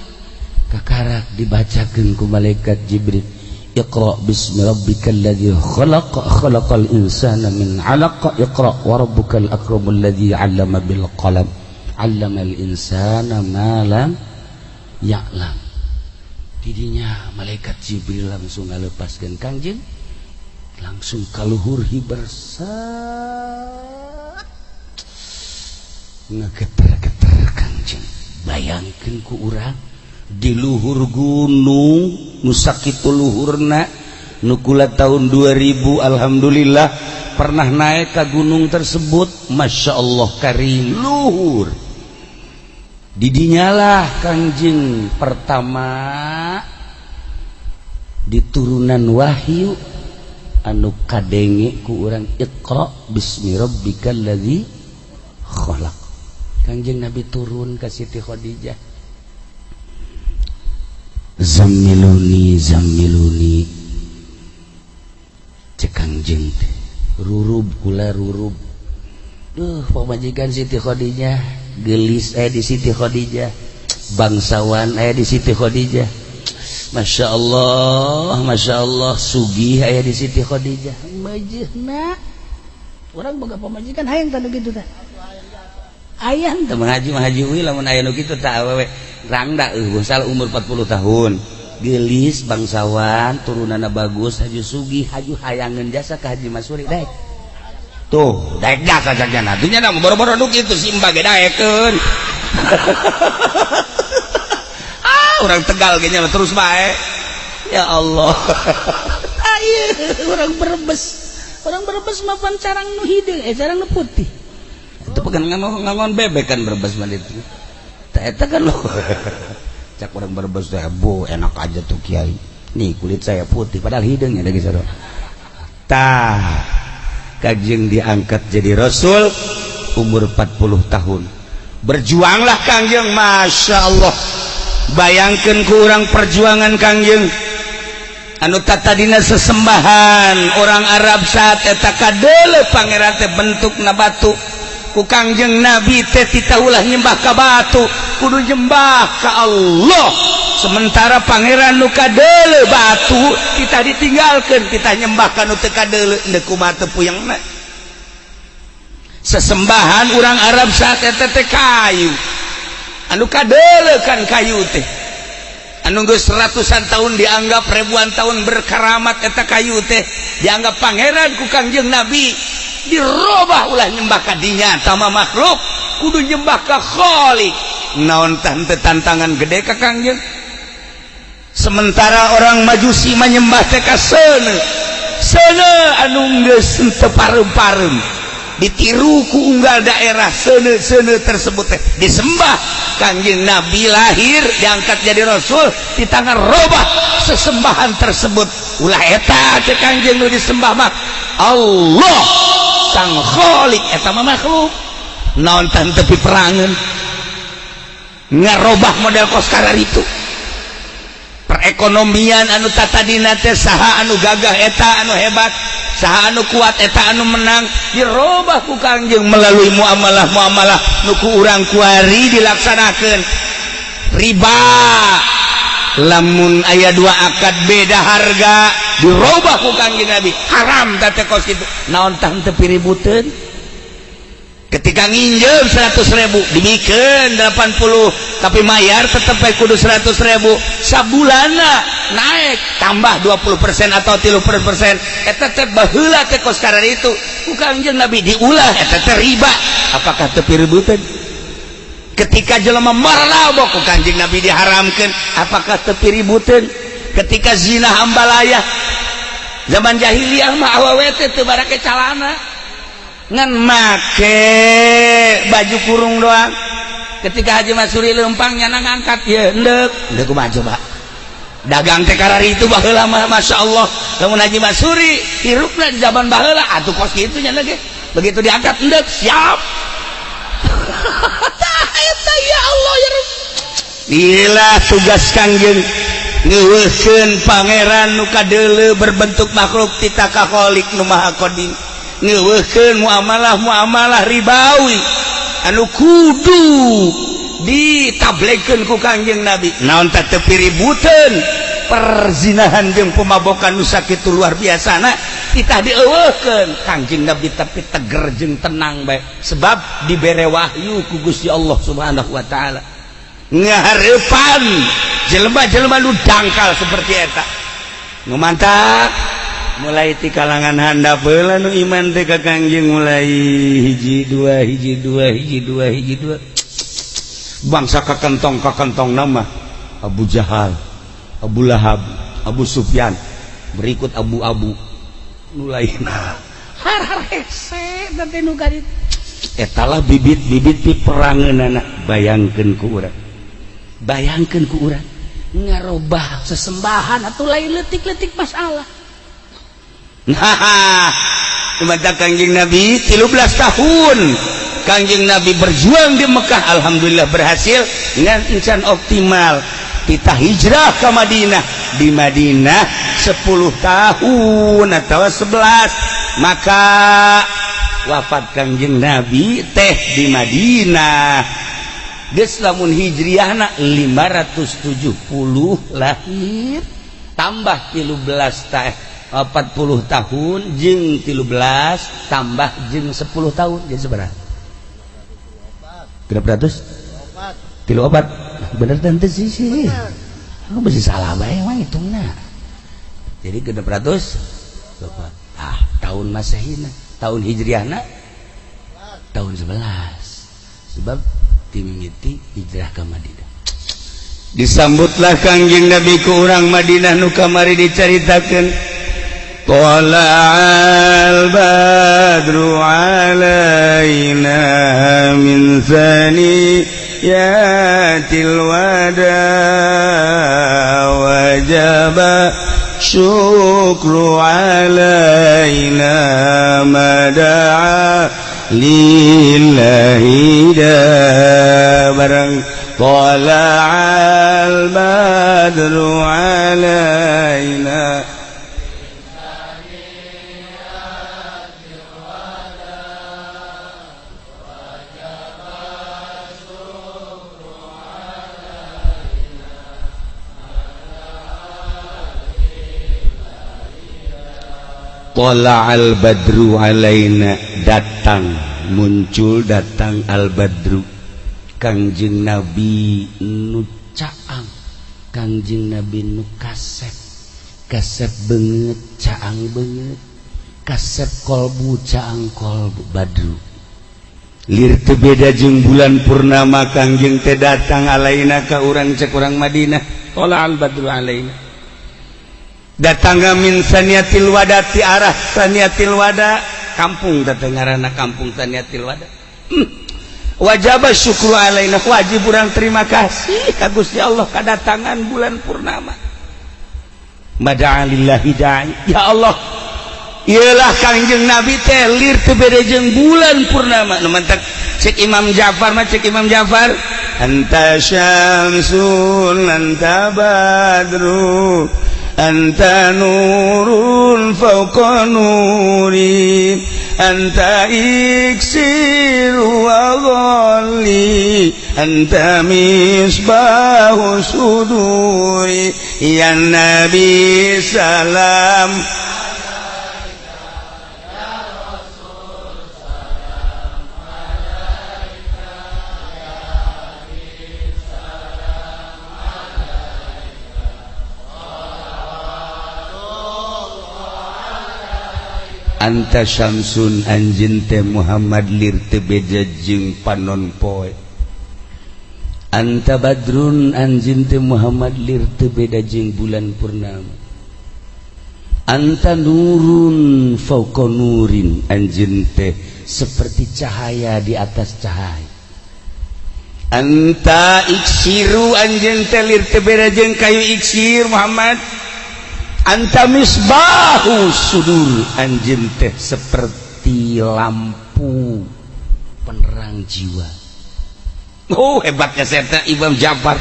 kakarak dibacakeun ku malaikat Jibril, Iqra bismi rabbikal ladzi khalaq khalaqal insana min 'alaq Iqra wa rabbukal akramul ladzi 'allama bil qalam 'allamal insana ma lam ya'lam. Didinya malaikat Jibril langsung ngalepaskeun Kangjeng, langsung kaluhur hibersat ngageter-geter Kangjeng. Bayangkeun ku urang di luhur gunung nu sakitu luhurna nu kula tahun 2000 alhamdulillah pernah naik ke gunung tersebut, Masya Allah karim luhur. Didinyalah Kangjeng pertama diturunan wahyu anu kadenge ku urang, Iqra bismi rabbikal ladzi khalaq. Kangjeng Nabi turun ke Siti Khadijah, Zammiluni zammiluni, cek Kangjeng teh rurub kula rurub. Pamajikan Siti Khadijah gelis di Siti Khadijah, bangsawan di Siti Khadijah, Masya Allah sugih aya di Siti Khadijah. Majehna orang boga pamajikan hayang tanu kitu teh ayah teh haji mah haji ui lamun aya nu kitu teh awewe rangda bosal umur 40 tahun gelis bangsawan turunana bagus haju sugih haju hayangeun jasa ka Haji Masuri daek tuh daek jasa sajana tuh nya boro-boro nu kitu simba ge daekeun orang Tegal ge nya terus bae ya Allah. Orang Brebes mah pancarang nu hideung carang nu putih itu bukan ngangon bebek kan Brebes mah itu eta kan lo cak orang Brebes teh bu enak aja tuh kiai nih kulit saya putih padahal hidungnya lagi saro tah Kangjeng diangkat jadi rasul umur 40 tahun. Berjuanglah Kangjeng, Masya Allah. Bayangkan ku urang perjuangan Kangjeng anu tatadina sesembahan orang Arab saat eta kadeule pangeran teh bentukna batu ku Kangjeng Nabi teh tita ulah nyembah ka batu kudu nyembah ka Allah. Sementara pangeran nu kadeule batu kita ditinggalkeun kita nyembah ka nu teu kadeule teu kumaha teu puyengna. Sesembahan urang Arab saat eta teh kayu anu kadeule kan kayu teh anu geus ratusan tahun dianggap ribuan tahun berkaramat eta kayu teh dianggap pangeran ku Kangjeng Nabi dirobah ulah nyembah ka dinya tama makhluk kudu nyembah ka Khaliq. Naon teh tantangan gede ka Kangjeng. Sementara orang Majusi menyembah teh ka seuneu anu geus teu pareum-pareum ditiru ku unggal daerah seuneu tersebut teh disembah. Kangjeng Nabi lahir diangkat jadi rasul di tangan robah sesembahan tersebut ulah eta teh Kangjeng nu disembah mah Allah sang Khaliq eta mah makhluk. Naon teh teu piperangeun ngarobah model kos kararitu. Perekonomian anu tatadina teh saha anu gagah eta anu hebat, saha anu kuat eta anu menang dirobah ku Kangjeng melalui muamalah nu ku urang kuari dilaksanakeun. Riba lamun aya dua akad beda harga dirubah ku Kangjeng Nabi haram teh kos kitu naon tah teu piributeun ketika nginjem 100.000 dibikeun 80 tapi mayar tetep bae kudu 100.000 sabulana naik tambah 20% atau 30% eta teh baheula teh kos karena itu ku Kangjeng Nabi diulah eta teh riba apakah teu piributeun ketika jelema marabok ku Kanjeng Nabi diharamkeun apakah teu piributeun ketika zina hambalayah zaman jahiliyah mah awewe teh teu barake calana ngan make baju kurung doang ketika Haji Masuri lempang nyana ngangkat ya endek kumaha coba dagang teh karari itu baheula mah masyaallah lamun Haji Masuri hirupna di zaman baheula atuh kos kitu nya ge begitu diangkat endek siap eta ya Allah ya Rabb inilah tugas Kangjeng ngeuweuskeun pangeran nu kadeuleu berbentuk makhluk titaka khaliq nu maha qadim ngeuweuskeun muamalah ribawi anu kudu ditablegkeun ku Kangjeng Nabi naon teh teu piributeun perzinahan jeung pemabokan nu sakitu luar biasana kita dieuweuhkeun Kangjeng Nabi tapi teger jeung tenang bae sebab dibere wahyu ku Gusti Allah Subhanahu wa taala ngahareupan jelema-jelema nu dangkal seperti eta nu mantap mulai ti kalangan handap heula nu iman teh ka Kangjeng mulai hiji dua bangsa kakentong nama Abu Jahal Abu Lahab Abu Sufyan berikut Abu mulai har hese teh nu garit eta lah bibit-bibit ti perangeunana bayangkeun ku urang ngarobah sesembahan atau lain letik-letik masalah nah mata Kangjeng Nabi 13 tahun Kangjeng Nabi berjuang di Mekah alhamdulillah berhasil dengan insan optimal kita hijrah ke Madinah di Madinah 10 tahun atau 11 maka wafat Kangjeng Nabi teh di Madinah geus lamun hijriahna 570 lahir tambah 13 teh 40 tahun jeung 13 tambah jeung 10 tahun jadi sabaraha? Berapa ratus? 34 bener tante sih aku masih salah bae mah hitungna jadi 600 tahun Masehina tahun hijriahna tahun 11 sebab timimiti hijrah ke Madinah disambutlah Kangjeng Nabi ku urang Madinah nu kamari dicaritakeun tala'al badru alaina min saniyatil wada wajaba syukru alaina mada'a lillahi da barang tala'al badru alaina tala'al badru alaina datang muncul datang al badru Kangjeng Nabi nu caang Kangjeng Nabi nu kasep beungeut caang beungeut kasep kolbu caang kolbu badru lir teu beda jeung bulan purnama Kangjeng teh datang alaina ka urang cek urang Madinah tala'al badru alaina datang min saniyatil wada ti arah saniyatil wada kampung datang ngaranna kampung saniyatil wada wajib syukru alaina wajib urang terima kasih ka Gusti Allah kadatangan bulan purnama mada'a lillahi da'i ya Allah ialah Kangjeng Nabi teh lir teu beda jeung bulan purnama nu mantak cek Imam Ja'far anta syamsun anta badru anta nurun fauqa nuri anta iksiru wa ghalli anta misbahu suduri ya Nabi salam anta syamsun anjeun teh Muhammad lir teu beda jeung panon poe anta badrun anjeun teh Muhammad lir teu beda jeung bulan purnama anta nurun fauqa nurin anjeun teh seperti cahaya di atas cahaya anta iksiru anjeun teh lir teu beda jeung kayu iksir Muhammad anta misbahu sudur anjeun teh seperti lampu penerang jiwa. Oh hebatnya saya Imam Ja'far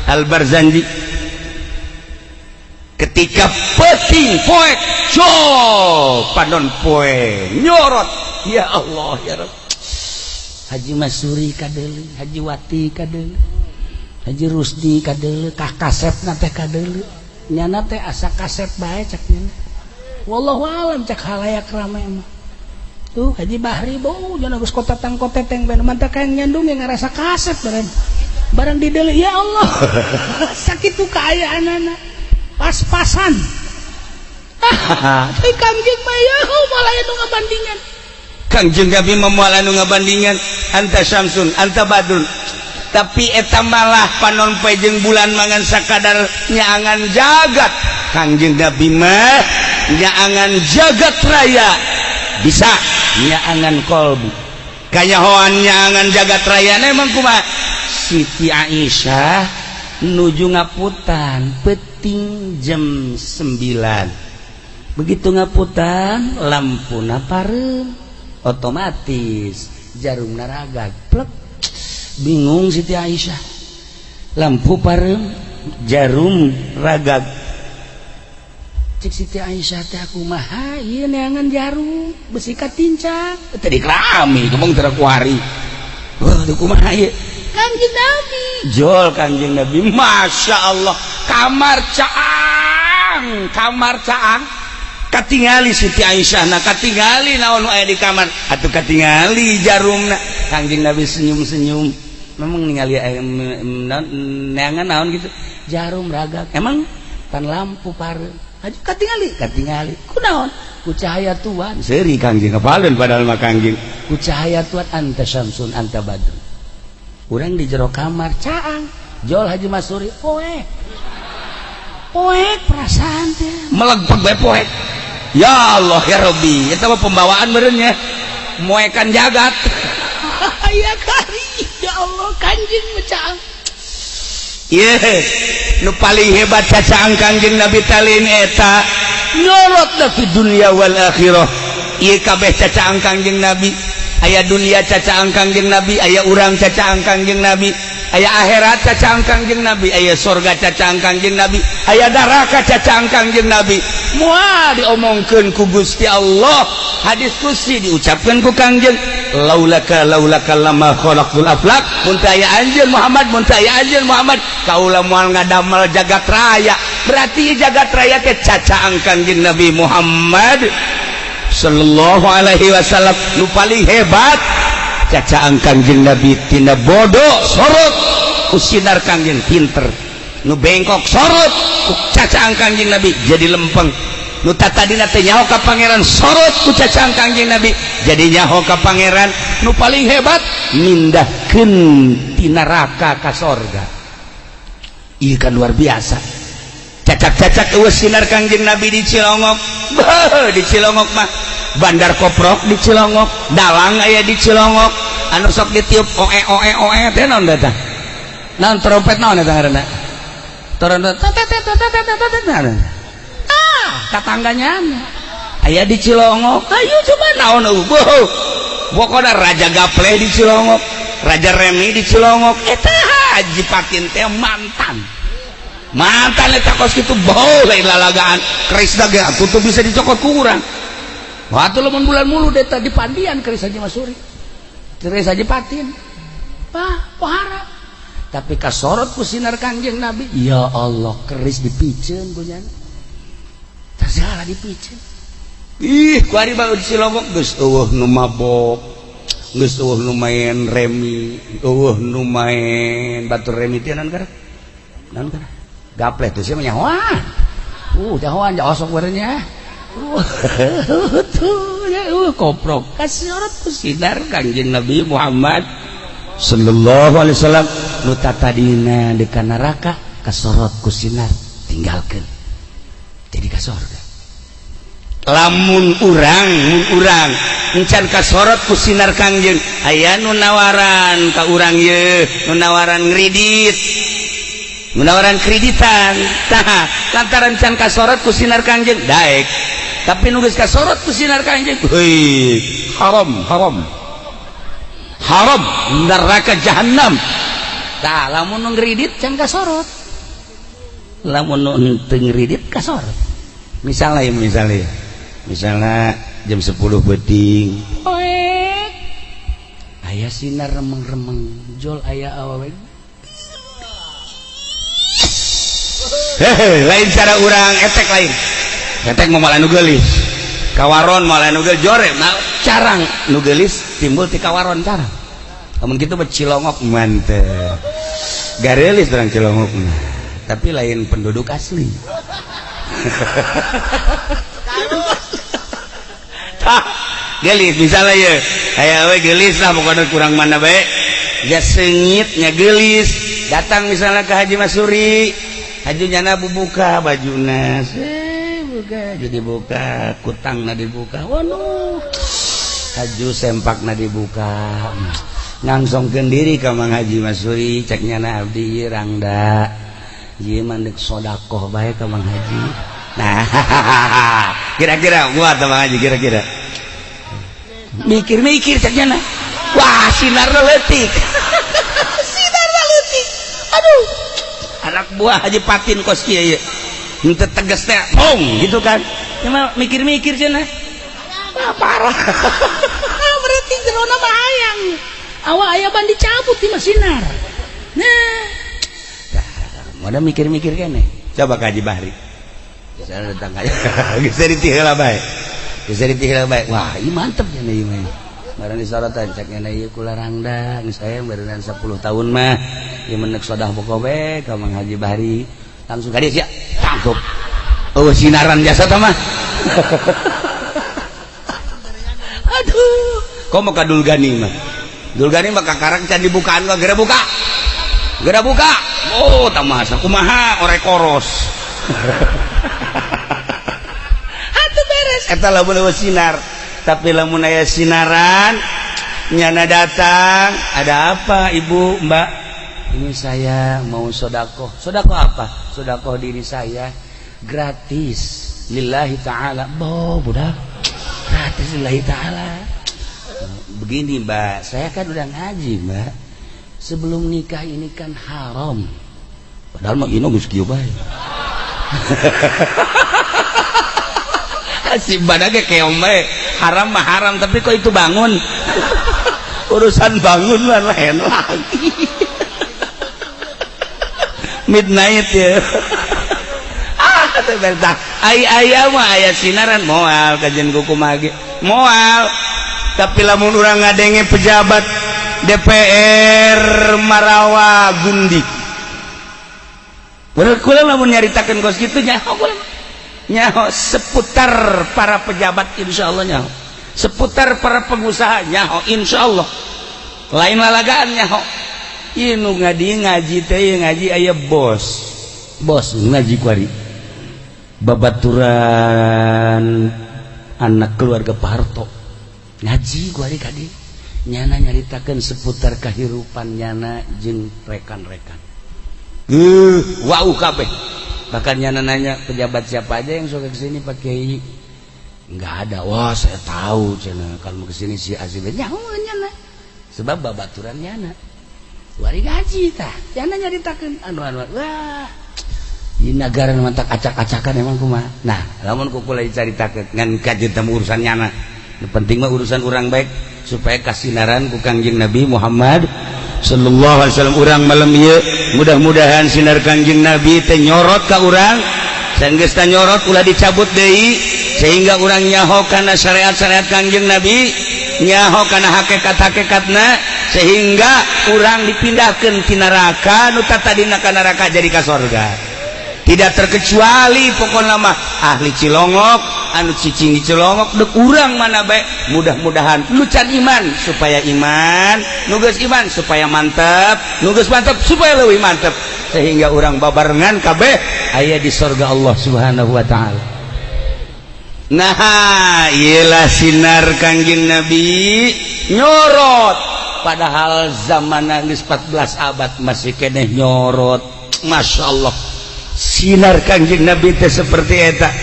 Al-Barzanji ketika peting poek panon poe nyorot ya Allah ya Rabb Haji Masuri kadeuleu Haji Wati kadeuleu Haji Rusdi kadeuleu kah kasepna teh kadeuleu nyana teh asa kasep bae cak nyana wallahu alam cak halayak rame mah tuh Haji Bahri bau jangan geus kotetang koteteng bae mantah kaeng nyandung yang ngarasa kasep barang di deuleu ya Allah sakitu kaayaanana pas-pasan teh Kangjeng mah ya malah anu ngabandingan Kangjeng Nabi moal anu ngabandingan anta syamsun anta badrun tapi eta malah panon poe jeung bulan mangan sakadar nyaangan jagat Kangjeng Nabi mah nyaangan jagat raya bisa nyaangan kolbu kanyahoan nyaangan jagat raya emang kumaha Siti Aisyah nuju ngaputan peting jam 9 begitu ngaputan lampuna pareum otomatis jarumna ragag plek bingung Siti Aisyah lampu pareum jarum ragag cek Siti Aisyah teh kumaha ieu neangan jarum besi katincang tadi rami ngomong teu kuari wah teu kumaha ieu Kangjeng Nabi jol Kangjeng Nabi Masya Allah kamar caang katingali Siti Aisyah na katingali naon aya di kamar atuh katingali jarumna Kangjeng Nabi senyum-senyum memang ningali neangan naon gitu jarum ragag emang tan lampu pareum aja katingali kunaon ku cahaya Tuhan seuri Kangjeng ngapaleun padahal mah Kangjeng ku cahaya Tuhan anta syamsun anta badrun urang di jero kamar caang jol Haji Masuri poek perasaan teh melegpeg bae poek ya Allah ya Rabbi eta mah pembawaan meureun nya moekan jagat aya kari ya Allah Kangjeng mecaang ieu nu paling hebat cacaang Kangjeng Nabi talin eta nyorot fi dunya wal akhirah ieu kabeh cacaang Kangjeng Nabi aya dunia cacaang Kangjeng Nabi aya urang cacaang Kangjeng Nabi aya akhirat cacaang Kangjeng Nabi aya surga cacaang Kangjeng Nabi aya neraka cacaang Kangjeng Nabi moal diomongkeun ku Gusti Allah hadis kursi diucapkeun ku Kangjeng laulaka lama khalaqul aflaq mun teu aya anjeun Muhammad mun teu aya anjeun Muhammad kaula moal ngadamel jagat raya berarti jagat raya teh cacaang Kangjeng Nabi Muhammad sallallahu alaihi wasallam nu paling hebat cacaang Kangjeng Nabi tina bodoh sorot ku sinar Kangjeng pinter nu bengkok sorot ku cacaang Kangjeng Nabi jadi lempeng nu tatadina teh nyaho ka pangeran sorot ku cacaang Kangjeng Nabi jadi nyaho ka pangeran nu paling hebat mindahkeun ti neraka ka sorga ieu kan luar biasa cacak-cacak eueuh sinar Kangjeng Nabi di Cilongok di Cilongok mah Bandar Koprok di Cilongok dalang aya di Cilongok anu sok ditiup oe teh naon eta naon trompet naon eta ngaranna trompet katangganya aya di Cilongok ayo coba naon eueuh pokona Raja Gapleh di Cilongok Raja Remi di Cilongok eta Haji Patin teh mantan eta kos kitu bau lain lalagaan keris daga atuh bisa dicokot ku urang waktu lamun bulan mulu deta di pandian keris Haji Masuri keris Haji Patin pohara tapi kasorot ku sinar Kangjeng Nabi ya Allah keris dipicen punya tersalah dipicen ku ari bae di Cilongok geus eueuh nu mabok geus eueuh nu main remi eueuh nu main batur remi teh naon kana gapleh tuh sia mah nyahoan nyahoan osok barenya tuh ya koprok kasorot ku sinar Kangjeng Nabi Muhammad sallallahu alaihi wasallam nu tatadina di neraka kasorot ku sinar tinggalkeun jadi ka surga lamun urang encan kasorot ku sinar Kangjeng aya nu nawaran ka urang ye nu nawaran ngridit nu nawaran kreditan tah lantaran can kasorot ku sinar Kangjeng daek tapi nu geus kasorot ku sinar Kangjeng heuy haram neraka jahanam tah lamun nu ngridit can kasorot lamun nu teu ngridit kasorot misalnya jam 10 beuting aya sinar remeng-remeng jol aya awewe lain cara urang etek lain etek mau malah nu geulis kawaron malah nu geulis jore carang nu geulis timbul ti kawaron carang lamun kitu mah Cilongok mantep gareulis urang Cilongok tapi lain penduduk asli gelis misalnya ya aya we gelis lah pokoknya kurang mana bae ya sengit nya gelis datang misalnya ke Haji Masuri hajunyana bubuka bajuna buka jadi buka kutangna dibuka waduh haju sempakna dibuka ngangsongkeun diri ka Mang Haji Masuri cek nyana abdi rangda ieu mandek sodakoh bae ka Mang Haji nah kira-kira buat Mang Haji kira-kira mikir-mikir cek nyana wah sinar leutik aduh anak buah Haji Patin kos kieu ye henteu tegas teh bong gitu kan cuma mikir-mikir cenah parah berarti jerona bahayang awak aya ban dicabut di masinar nah moda mikir-mikir kene coba ka Haji Bahri saya datang aja geus ditihela bae wah ieu mantep cenah ieu mah barang disorotan cek nya ieu kula rangda geus aya barengan 10 tahun mah ieu menek sodah bokobe ka Mang Haji Bahri langsung ka dia sia tangkep sinaran jasa tah mah aduh komo ka Dulgani mah kakarang can dibukaan kok geura buka oh tamasa kumaha orek koros atuh beres eta lamun sinar tapi lamun aya sinaran nyana datang ada apa ibu mbak ini saya mau sodakoh apa sodakoh diri saya gratis lillahi ta'ala budak gratis lillahi ta'ala begini mbak saya kan udah ngaji mbak sebelum nikah ini kan haram padahal mah ino geus kieu bae si badage keong bae haram mah haram tapi kok itu bangun urusan bangun mah lain lagi midnight ya teh aya mah aya sinaran moal kajen kumaha ge moal tapi lamun urang ngadenge pejabat DPR Marawa Gundik bener kula lamun nyaritakeun kos kitu nyaho seputar para pejabat insyaallah nyaho seputar para pengusaha nyaho insyaallah lain lalagaan nyaho ieu nu ngaji teh ngaji aya bos ngaji kuari babaturan anak keluarga Pak Harto ngaji kuari kadi nyana nyaritakeun seputar kahirupan nyana jeung rekan-rekan wau kabeh bahkan nyana nanya pejabat siapa aja yang suka kesini Pak Kiai nggak ada wah saya tahu cenah kalau kesini si Azim nyaho nyana sebab babaturan nyana wari gaji tah nyana nyaritakeun anu wah di negara mantak acak-acakan emang kumaha. Nah lamun kukula dicaritakeun ngan kajeut temu urusan nyana penting mah urusan orang baik supaya kasinaran ku Kangjeng Nabi Muhammad sallallahu alaihi wasallam. Urang malam ieu mudah-mudahan sinar Kangjeng Nabi teh nyorot ka urang saenggeus teh nyorot ulah dicabut deui sehingga urang nyaho kana syariat-syariat Kangjeng Nabi, nyaho kana hakikat-hakikatna sehingga urang dipindahkeun ti neraka nu tadina ka neraka jadi ka surga. Tidak terkecuali pokokna mah ahli Cilongok anu cicing di Cilongok dek urang mana bae mudah-mudahan nu can iman supaya iman, nu geus iman supaya mantep, nu geus mantep supaya leuwih mantep sehingga urang babarengan kabeh aya di surga Allah Subhanahu wa taala. Nah, iyalah sinar Kangjeng Nabi nyorot padahal zaman geus 14 abad masih keneh nyorot. Masyaallah. Sinar Kangjeng Nabi teh seperti eta.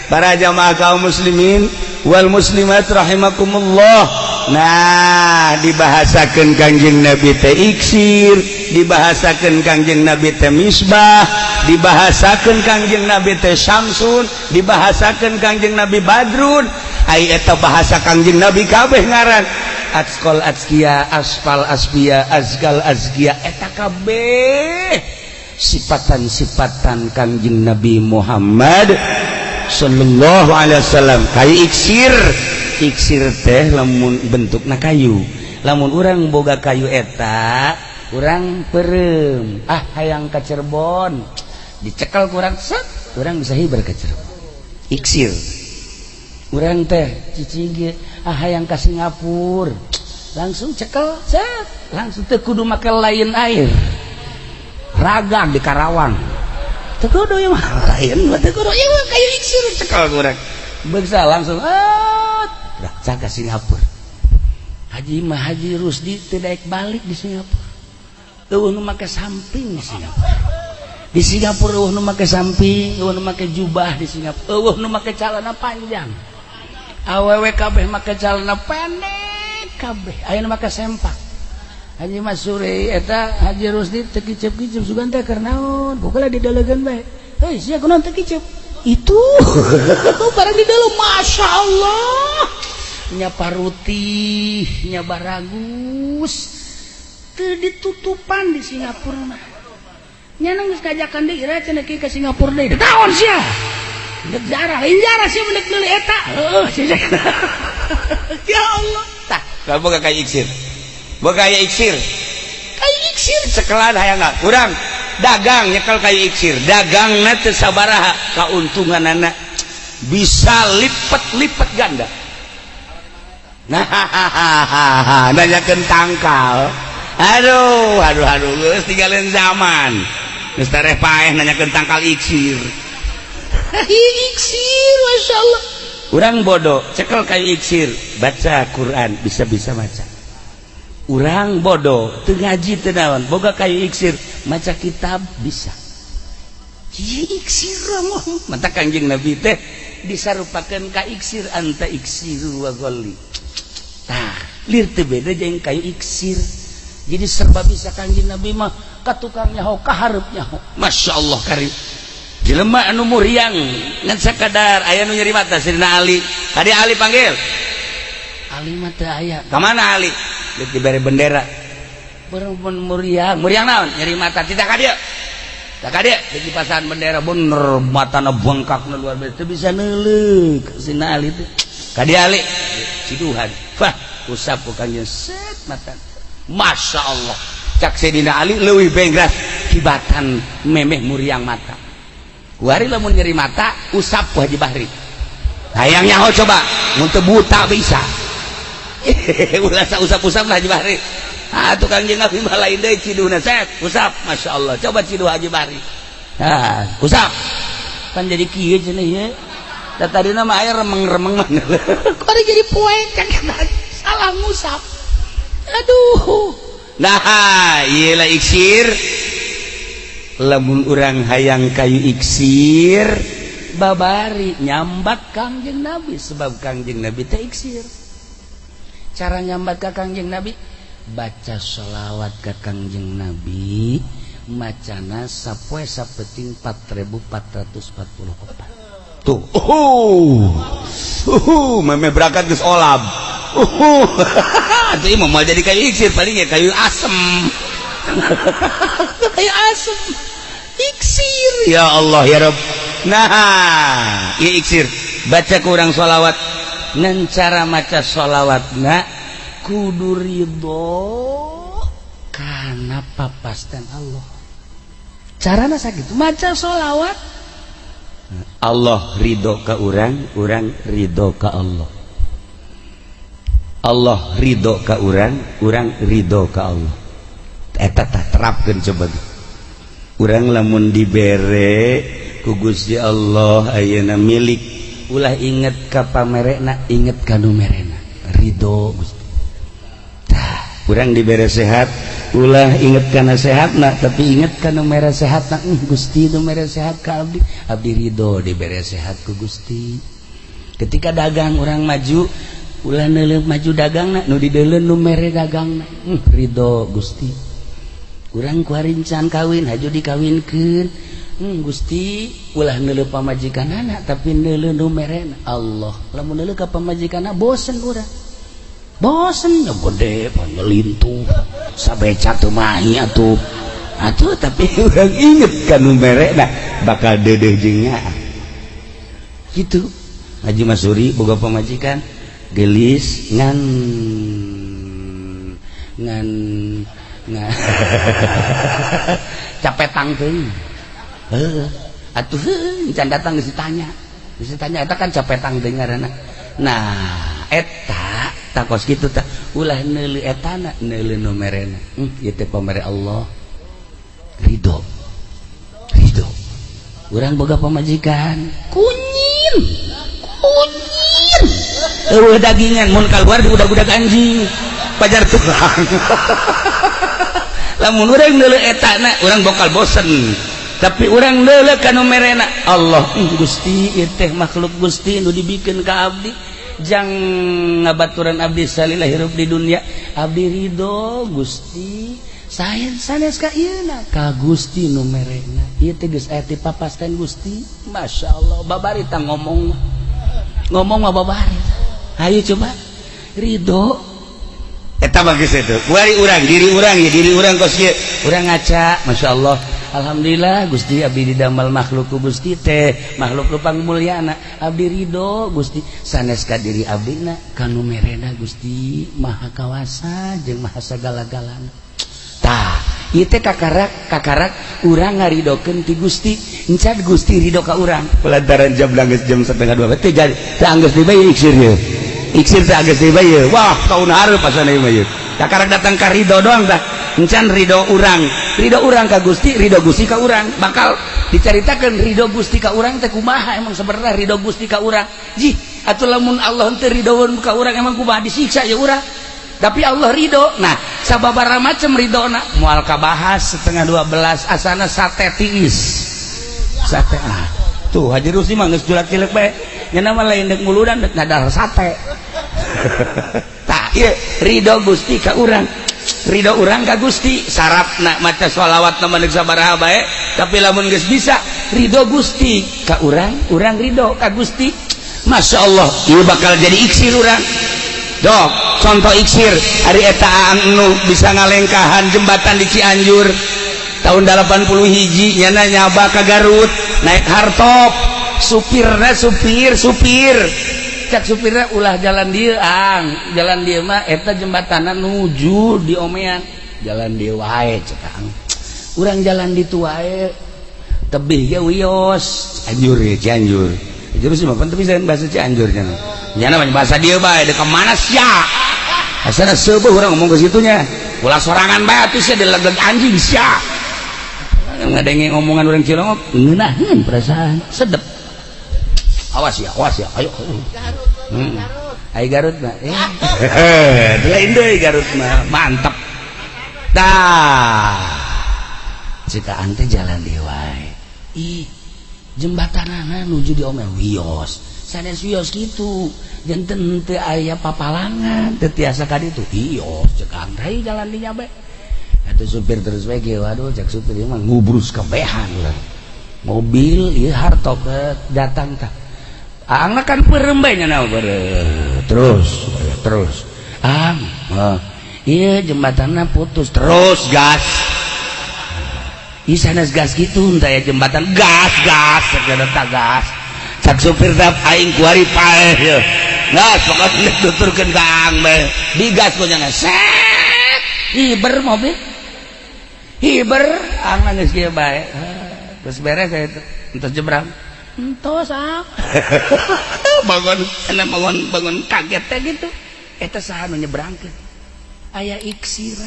Para jamaah kaum muslimin wal muslimat rahimakumullah. Nah, dibahasakeun Kangjeng Nabi teh iksir, dibahasakeun Kangjeng Nabi teh misbah, dibahasakeun Kangjeng Nabi teh syamsun, dibahasakeun Kangjeng Nabi badrun. Ai eta bahasa Kangjeng Nabi kabeh ngaran. Atqal azkiya, asfal asfiya, azgal azkiya, eta kabeh sifatan-sifatan Kangjeng Nabi Muhammad sallallahu alaihi wasallam. Kayu iksir teh lamun bentukna kayu, lamun urang boga kayu eta urang peureum hayang ka Cirebon dicekel kurang set urang bisa hibar ka Cirebon. Iksir urang teh cicing hayang ka Singapura langsung cekel set langsung teu kudu make lain air Ragag di Karawang teu kudu ieu mah lain mah teu kudu ieu mah kayu iksir cekel urang beungsa langsung cak ka Singapura. Haji Rusdi teu daek balik di Singapura. Eueuh nu make samping di Singapura. Di Singapura eueuh nu make samping, eueuh nu make jubah di Singapura, eueuh nu make calana panjang. Awewe kabeh make calana pendek kabeh, aya nu make sempak. Haji Masuri eta Haji Rusdi teu kicep-kicep sugan teh keur naon? Kukulah didalegan bae. Hei, sia kunaon teu kicep? Itu barang di dalam Masya Allah nya paruti nya baragus teu ditutupan di Singapura mah nya nang geus kajakan deui ira cenah kieu ka Singapura deui taon sia dek jarah lain jarah sia mendek deuli eta ya Allah tah kalau boga kayu iksir cekelan hayang urang dagang nyekel kayu iksir dagangna teu sabaraha kauntunganana bisa lipat ganda. Nah, nanyakeun tangkal. Aduh, geus tinggalin zaman. Geus tareh paeh nanyakeun tangkal iksir. Iksir, masyaallah. Urang bodoh, cekel kayu iksir, baca Quran, bisa-bisa baca. Urang bodoh, teu ngaji teu naon, boga kayu iksir, maca kitab bisa. Iksir mah, mata Kangjeng Nabi teh disarupakeun ka iksir anta iksiru wa ghalli. Tah, lir teu beda jeung kayu iksir. Jadi serba bisa Kangjeng Nabi mah ka tukang nyaho ka hareup nyaho. Masyaallah karim. Jelema anu muriang ngan sakadar aya nu nyeri mata Sirina Ali. Tadi Ali panggil. Ali mah teu aya. Ka mana Ali? Deuk dibere bendera. Bereun muriang naon? Nyeri mata tidak ka dieu. Tak ka dieu deuk dipasang bendera bener matana bengkakna luar biasa teu bisa neuleuk Sirina Ali teh. Ka dieu Ali ciduhan. Wah, usap ku Kangjeng set mata. Masya Allah. Cak Sayyidina Ali leuwih bengras kibatan memeh muriang mata. Kuari lamun nyeri mata usap ku Haji Bahri. Hayang nyaho coba, mun teu buta bisa. Ulah usap-usap lah Haji Bahri. Atuh Kangjeng Nabi mah lain deui ciduhna set, usap. Masya Allah. Coba ciduh Haji Bahri. Nah, usap. Kan jadi kieu cenah ieu. Da tadina mah aya remeng-remeng mah. Kok jadi poek kan salah ngusap. Aduh. Nah, iyalah iksir. Lamun urang hayang kayu iksir babari nyambat Kangjeng Nabi sebab Kangjeng Nabi teh iksir. Cara nyambat ka Kangjeng Nabi baca sholawat ka Kangjeng Nabi macana sapoe sapeting 4444 tuh meme berangkat geus olab atuh mau jadi kayu iksir paling ya kayu asem kayu asem iksir ya Allah ya Rabb. Nah ieu iksir baca kurang sholawat ngan cara maca sholawatna kudu ridho kana papastan Allah. Carana sakitu maca sholawat Allah ridho ka urang ridho ka Allah. Allah ridho ka urang ridho ka Allah. Eta tah terapkeun coba. Urang lamun dibere ku Gusti Allah ayeuna milik ulah inget ka pamerena inget ka nu merena ridho Gusti. Tah urang dibere sehat ulah inget kana sehatna tapi inget ka nu mere sehatna Gusti nu mere sehat ka abdi ridho dibere sehat ku Gusti. Ketika dagang urang maju ulah neuleuh maju dagangna nu dideuleuh nu mere dagangna ridho Gusti. Urang ku harincan kawin haju dikawinkeun Gusti ulah neuleuh pamajikanana tapi neuleuh nu merena Allah. Lamun neuleuh ka pamajikanana bosen urang bosen ya gede panyelintuh sabeca teu mahi atuh tapi urang inget ka nu merena bakal deudeuh jeung nyaah kitu. Haji Masuri boga pamajikan gelis ngan capetang teuing atuh can datang geus ditanya eta kan capetang teuing ngaranna. Nah eta takos kitu tah ulah neuleuh etana neuleuh nu merena ieu teh pamere Allah ridho. Urang boga pamajikan kunyil eueuh dagingan mun kaluar di udag-udag anjing pajar tukang lamun urang neuleuh etana urang bakal bosen tapi urang neuleuh ka nu merena Allah Gusti ieu teh makhluk Gusti nu dibikeun ka abdi jang ngabaturan abdi salillahi hirup di dunia abdi ridho Gusti sanes ka ieuna ka Gusti nu merena ieu teh geus aya ti papasten Gusti. Masyaallah babarita ngomong mah babarita ayo coba ridho eta bagus itu kuari urang diri urang kos kieu urang ngaca masyaallah alhamdulillah Gusti abdi didamel makhluk ku Gusti teh makhluk nu pangmulyana abdi ridho Gusti sanes ka diri abdina kanu merena Gusti maha kawasa jeung maha sagala-galana. Tah ieu teh kakarak urang ngaridokeun ti Gusti encan Gusti ridho ka urang lantaran jam geus jam 1:30 teh jadi teh anggeus dibae iksir ieu iksir teh anggeus dibae wah taun hareup asana ieu mah ieu kakarak datang ka ridho doang tah encan ridho urang ka Gusti ridho Gusti ka urang bakal dicaritakeun ridho Gusti ka urang teh kumaha emang sebenarnya ridho Gusti ka urang jih atuh lamun Allah teu ridhoeun ka urang emang kumaha disiksa ya urang tapi Allah ridho. Nah sababaraha macam ridona moal kabahas 11:30 asana sate tiis sate tuh Haji Rusi mah geus julak cilek bae nya mah lain deuk muludan deuk ngadar sate tah ieu ridho Gusti ka urang ridho urang ka Gusti sarapna maca sholawat nama deuk sabaraha bae tapi lamun geus bisa ridho Gusti ka urang ridho ka Gusti. Masya Allah ieu bakal jadi iksir urang. Dok, contoh iksir hari eta anu bisa ngalengkahan jembatan di Cianjur tahun 81 nyana nyaba ka Garut naik hardtop supir cak supirna ulah jalan dieu mah eta jembatana nuju di omean jalan dieu wae cek urang jalan ditu wae tebih ge wios Cianjur terus mah teu bisa bahasa Cianjur nyana bahasa dia bae de kemana sia asana seueuh urang ngomong ke situnya ulah sorangan bae atuh sia dilegeg anjing sia ngadenge ngomongan urang Cilongok ngeunaheun perasaan sedep awas ya ayo Garut mah lain deui Garut mah mantep tah cikaan teh jalan deui wae ih jembatanana nuju di omel wios sanes wios gitu janten teu aya papalangan teu tiasa ka ditu wios cekang deui jalan di nya bae supir terus wege, waduh cak supir ieu mah ngubrus kabehan urang. Mobil ieu harto ke datang tah. Aangna kan perembenya na terus. Iya jembatanna putus terus gas. Isanes gas gitu entah ya jembatan gas segala gas. Cak supir tah aing kuari paeh ye. Gas pokoknya tuturkeun ka aang bae. Digas ku nya set. Hiber mobil. Hiber aang geus kieu bae. Terus beres saya entos jebrang. Entos ah. bangun kaget teh gitu. Eta saha nu nyebrangkeun? Aya iksir.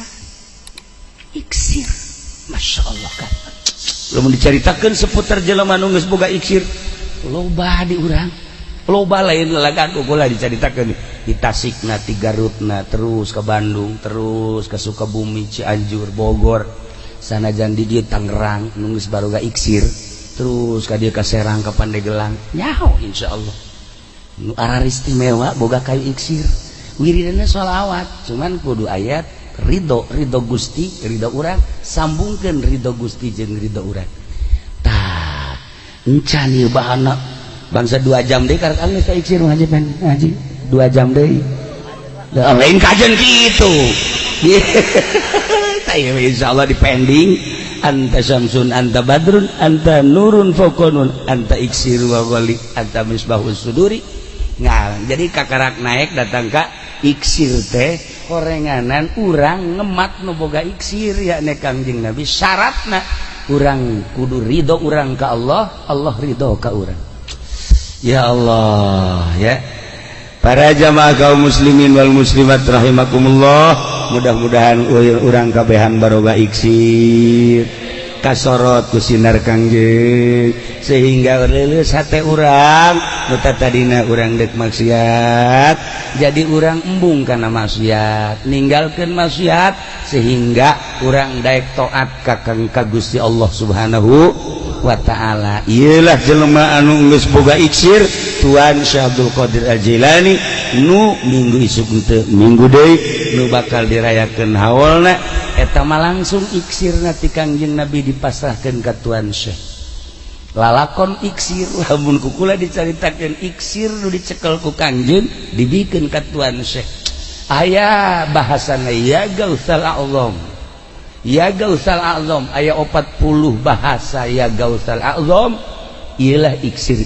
Masya Allah kan. Lamun dicaritakeun seputar jelema nu geus boga iksir, loba di urang. Loba lain lalagan ulah dicaritakeun di Tasikna, di Garutna, terus ke Bandung, terus ke Sukabumi, Cianjur, Bogor. Sanajan di dieu Tangerang nu geus baroga iksir, terus ka dieu ka Serang, ka Pandeglang. Nyaho insyaallah. Nu araris istimewa boga kayu iksir. Wiridana sholawat, cuman kudu ayat ridho Gusti, ridho urang, sambungkeun ridho Gusti jeung ridho urang. Tah, encan ieu bahana bangsa 2 jam deui karek geus ka iksir ngaji pen ngaji 2 jam deui. Da lain kajen kitu. Tah ieu insyaallah dipending. Anta syamsun, anta badrun, anta nurun fokonun, anta iksir wa wali, anta misbahus suduri. Nah, jadi kakarak naik datang ka iksir teh korenganan urang ngemat nu boga iksir ya ne Kangjeng Nabi syaratna urang kudu ridho urang ka Allah, Allah ridho ka urang. Ya Allah ya. Para jamaah kaum muslimin wal muslimat rahimakumullah, mudah-mudahan urang kabehan baroga iksir kasorot ku sinar Kangjeng sehingga leuleus hate urang nu tadina urang dek maksiat jadi urang embung kana maksiat, ninggalkeun maksiat sehingga urang daek taat ka Gusti Allah Subhanahu wa taala. Ieulah jelema anu geus boga iksir Tuan Syekh Abdul Qadir Al-Jilani nu minggu isuk teu minggu deui nu bakal dirayakeun haulna eta mah langsung iksirna ti Kangjeng Nabi dipasrahkeun ka Tuan Syekh. Lalakon iksir lamun kukula dicaritakeun iksir nu dicekel ku Kangjeng dibikeun ka Tuan Syekh. Aya bahasana ya Gausal A'zam. Ya Gausal A'zam aya 40 bahasa ya Gausal A'zam. Iyalah iksir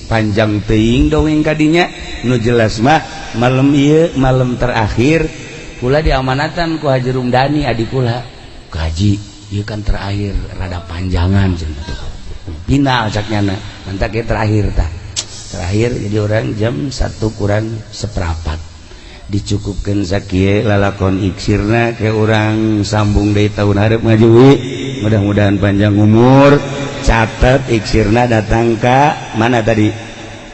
panjang teuing dongeng kadinya nu jelas mah malam ieu malam terakhir kula diamanatan ku Haji Rumdani adik kula ku Haji ieu kan terakhir rada panjangan cenah final caknyana mantap ke terakhir jadi orang jam 1 kurang seperempat dicukupkeun sakieu lalakon iksirna ke orang sambung deui tahun hareup ngajuwi mudah-mudahan panjang umur. Catat iksirna datang ka mana tadi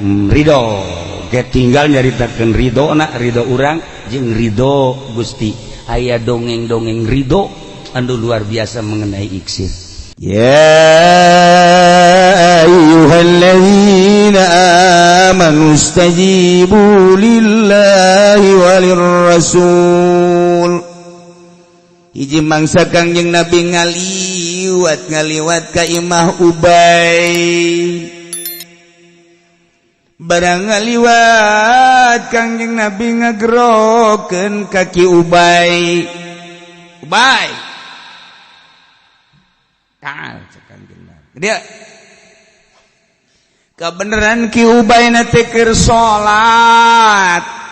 ridho ke tinggal nyaritakeun ridona ridho urang jeung ridho Gusti. Aya dongeng-dongeng ridho anu luar biasa mengenai iksir. Ya ayyuhalladzina amanu istajibu lillahi walir rasul. Hiji mangsa Kangjeng Nabi ngaliwat ka imah Ubay. Barang ngaliwat Kangjeng Nabi ngagerokeun kaki Ubay. Taal Kangjeng Nabi. Dia kebenaran ki Ubay na teh keur salat.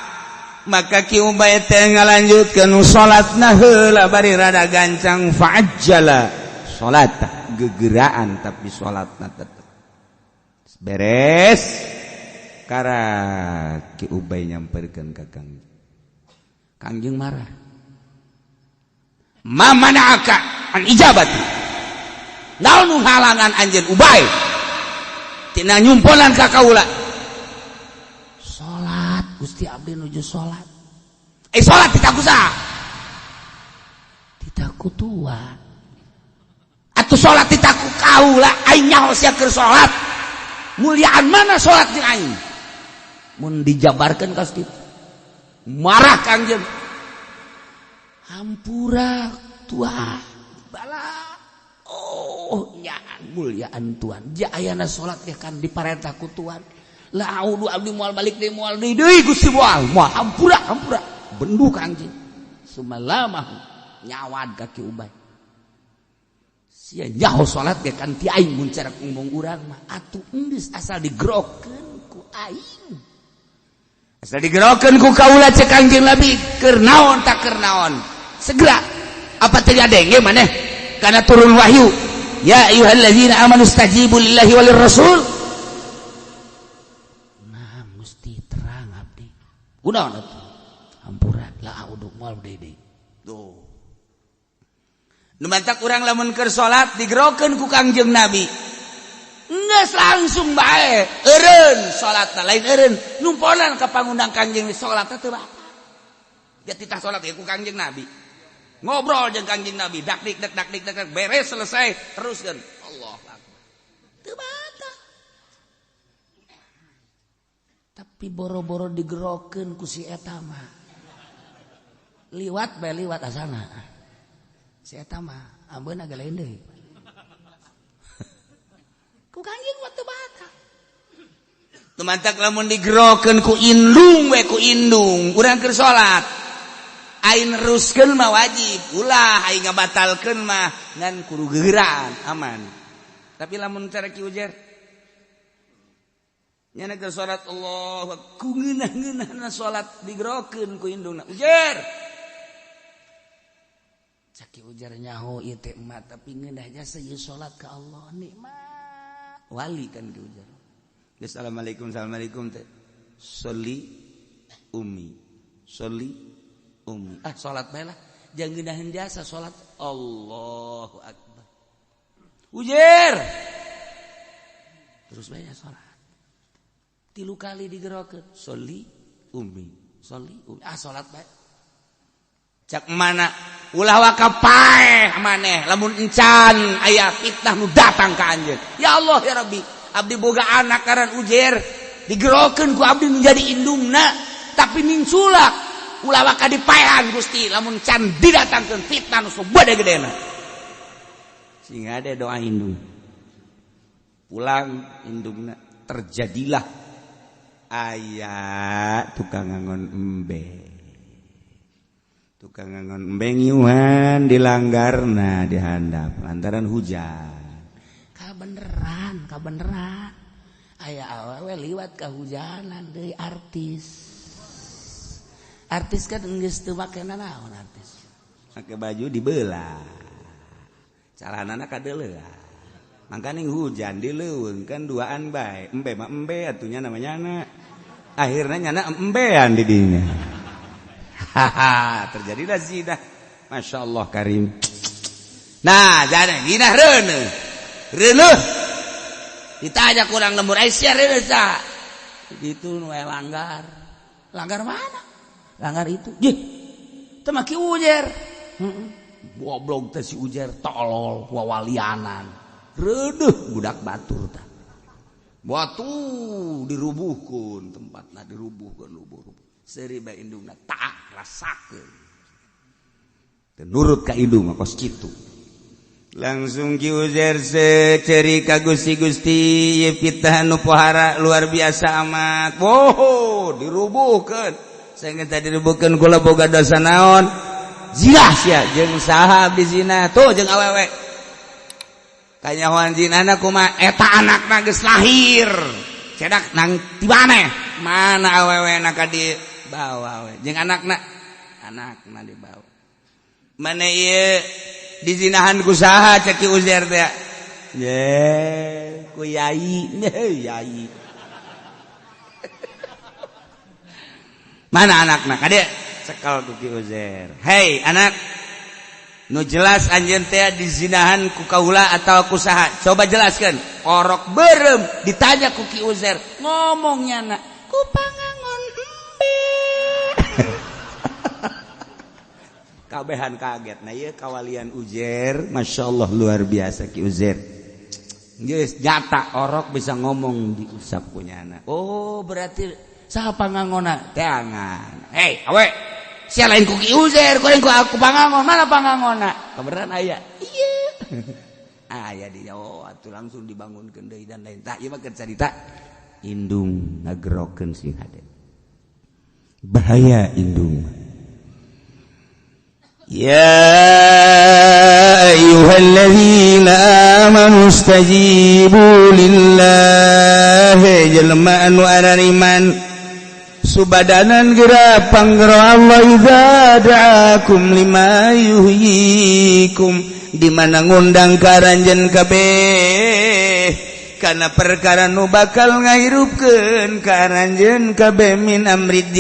Maka ki Ubay teh ngalanjutkeun salatna heula bari rada gancang fa'ajjala salat gegeraan tapi salatna tetep beres kara ki Ubay nyamperkeun ka Kangjeng marah ma mana'aka an ijabati naon nu halangan anjeun Ubay tina nyumponan ka kaula salat Gusti abdi nuju salat salat titaku saha titaku tua atuh salat titaku kaula aing nyaho sia keur salat muliaan mana salat jeung aing mun dijabarkeun ka kitu marah Kangjeng hampura Tuhan bala nyaan mulyaan Tuhan ayana salat teh kan diparentah ku Tuhan la audu abdi moal balik deui moal deui Gusti moal hampura bendu ka anjeun sumalamah nyawad kaki ubay sia nyaho salat ge kan ti aing mun cara ngomong urang mah atuh geus asal digerokeun ku aing asal digerokeun ku kaula cek Kangjeng Nabi keur naon tak keur naon segera apa tadi adenge maneh kana turun wahyu ya ayyuhallazina amanu stajibu lillahi walir rasul nah mesti terang abdi kunaon atuh hampura la auduk moal deui tuh nu mantak urang lamun keur salat digerokeun ku Kangjeng Nabi geus langsung bae eureun salatna lain eureun numponan ka pangundang Kangjeng salatna teu batal ya titah salat ku Kangjeng Nabi ngobrol jeung Kangjeng Nabi dak dik beres selesai teruskeun Allahu Akbar teu batal tapi boro-boro digerokeun ku si eta mah liwat asana si eta mah ambeuna ge lain deui ku Kangjeng mah teu batal teu mantak lamun digerokeun ku indung urang keur salat aing neruskeun mah wajib ulah aing ngabatalkeun mah ngan kudu geugeran aman tapi lamun cara Ki Ujar nyana keur salat Allah ku ngeunah-ngeunahna salat digerokeun ku indungna Ujar cak Ki Ujar nyaho ieu teh mah tapi ngeunahnya seueur salat ka Allah nikmat wali kan Ki Ujar assalamualaikum teh sholli ummi salat bae lah jangan ngeunaheun jasa salat Allahu Akbar Ujar terus bae salat 3 kali digerokeun sholli ummi salat bae cak mana ulah wakapae maneh lamun encan aya fitnah nu datang ka anjeun ya Allah ya Rabbi abdi boga anak karan Ujar digerokeun ku abdi menjadi indungna tapi ninsulak ulah waka dipaehan Gusti lamun can didatangkeun fitnah nu sobade gedena sehingga ada doa indung pulang indungna terjadilah aya tukang ngangon embe ngiuhan dilanggarna dihandap lantaran hujan kabeneran aya awewe liwat kahujanan deui artis kan geus teu make naon artis make baju dibelah calanana kadeuleuan mangkana hujan dileuweung kan duaan bae embe mah embe atunya namanya akhirna nyana embean di dinya terjadilah zina masyaallah karim nah jadi ginah reuneuh ditanya kurang lembur Aisyah reuneuh sa gitu nu langgar mana langgar itu teu make Ujar goblok teh si Ujar tolol wawalianan reudeuh budak batur tah batu dirubuhkeun tempatna dirubuhkeun seuri bae indungna tak rasakeun teu nurut ka indung mah kos kitu langsung Ki Ujar seceri ka Gusti ieu fitnah nu pohara luar biasa amat dirubuhkeun sehingga tadi dirubuhkeun kula boga dosa naon zina sia jeung saha abdi zina tuh jeung awewe kanyahoan zinana kumaha eta anakna geus lahir cedak nang ti mana awewena ka dibawa we jeung anakna dibawa mana ieu dizinahan ku saha cek Ki Ujar teh ku yai mana anakna kade sekal ku Ki Ujar hei anak nu jelas anjeun teh dizinahan ku kaula atau ku saha coba jelaskeun orok beureum ditanya ku Ki Ujar ngomongnya na ku pangangon embe kabehan kaget nah ieu kawalian Ujar masyaallah luar biasa Ki Ujar geus nyata orok bisa ngomong diusap punyana oh berarti saha pangangona teangan hei awe sia lain ku Ki Uzair kuring ku aku pangangon mana pangangonna kabeneran aya iya aya di atuh langsung dibangunkeun deui dan lain tah ieu mah keur carita indung ngagerokeun sing hade bahaya indung ya ayyuhalladzina amanu stajibu lillahi jelema anu arariman subadanan geura panggero Allah idza da'akum lima yuhyikum di mana ngundang karanjeun kabeh kana perkara nu bakal ngahirupkeun karanjeun kabeh min amriddin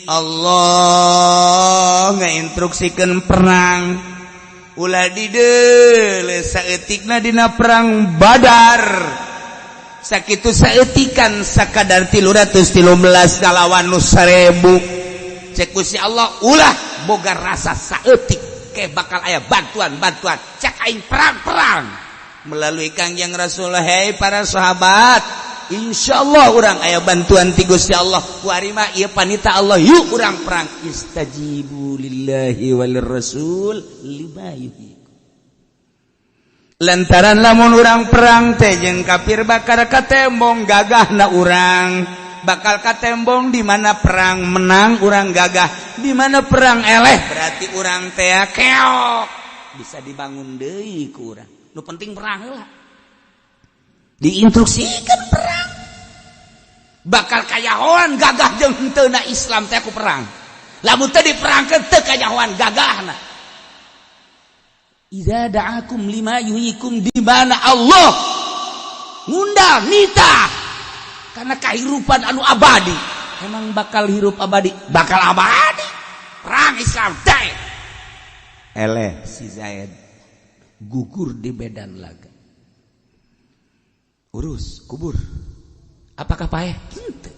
Allah ngainstruksikeun perang ulah dideuleu saeutikna dina perang Badar sakitu saeutikan sakadar 313 kalawan nu 1000 cek Gusti Allah ulah boga rasa saeutik ke bakal aya bantuan cek aing perang melalui Kangjeng Rasulullah. Hei para sahabat, insyaallah urang aya bantuan ti Gusti Allah ku ari mah ieu panita Allah yuk urang perang istajibu lillahi walir rasul lima yuhyikum lantaran lamun urang perang teh jeung kafir bakal katembong gagahna urang bakal katembong di mana perang menang urang gagah di mana perang eleh berarti urang teh keok bisa dibangun deui ku urang nu penting perang heula diinstruksikan perang bakal kayahoan gagah jeung henteu na Islam teh ku perang lamun teh diperangkeun teu kayahoan gagahna idza da'akum lima yuhyikum di mana Allah ngundang nitah karena kehidupan anu abadi emang bakal hirup abadi perang Islam teh eleh si Zaid gugur di medan laga urus kubur apakah paeh henteu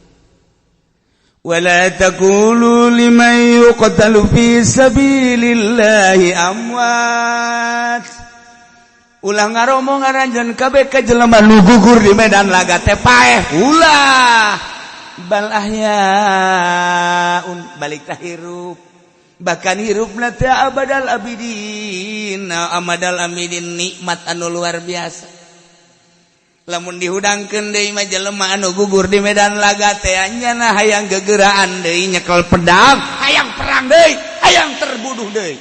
wala taqulu liman yuqtalu fi sabilillahi amwat ulah ngaromong ngaranjeun kabeh ka jelema nu gugur di medan laga teh paeh ulah bal ahyaun balik tah hirup bahkan hirupna teh abadal abidin amadal amidin nikmat anu luar biasa lamun dihudangkeun deui mah jelema anu gugur di medan laga teh anyana hayang gegeraan deui nyekel pedang hayang perang deui hayang terbunuh deui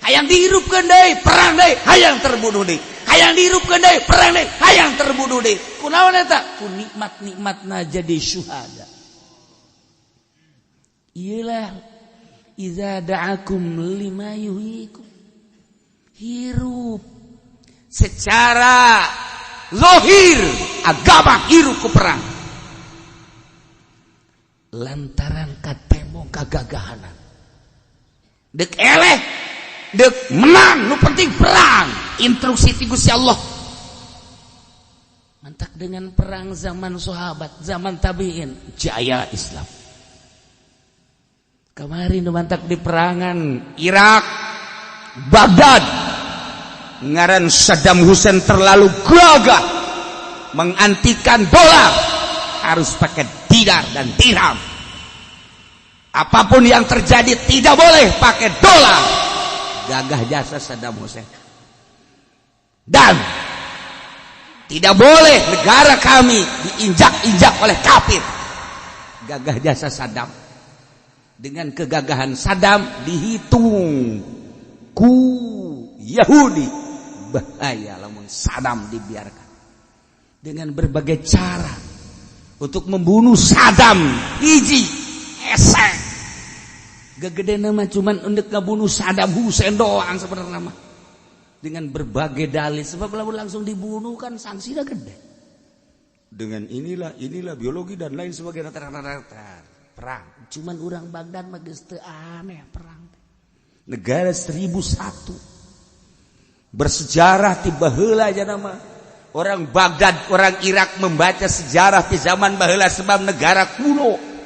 hayang dihirupkeun deui perang deui hayang terbunuh deui hayang dihirupkeun deui perang deui hayang terbunuh deui kunaon eta ku nikmat-nikmatna jadi syuhada iyalah idza da'akum lima yuhyikum hirup secara zahir agama hirup ku perang lantaran katembong kagagahanan dek eleh dek menang nu penting perang instruksi ti Gusti Allah mantak dengan perang zaman sahabat zaman tabi'in jaya Islam kemarin nu mantak di perangan Irak Baghdad ngaran Saddam Hussein terlalu gagah mengantikan dolar harus pakai dinar dan dirham apapun yang terjadi tidak boleh pakai dolar gagah jasa Saddam Hussein dan tidak boleh negara kami diinjak-injak oleh kafir gagah jasa Saddam dengan kegagahan Saddam dihitung ku Yahudi bahaya lamun Saddam dibiarkan dengan berbagai cara untuk membunuh Saddam hiji esek gegedena mah cuman untuk ngabunuh Saddam Hussein doang sebenarnya mah dengan berbagai dalil sebab langsung dibunuh kan sanksinya gede dengan inilah biologi dan lain sebagainya perang cuman orang Baghdad mah geus teu aneh perang negara 1001 bersejarah ti baheula aja nama orang Baghdad orang Irak membaca sejarah di zaman baheula sebab negara kuno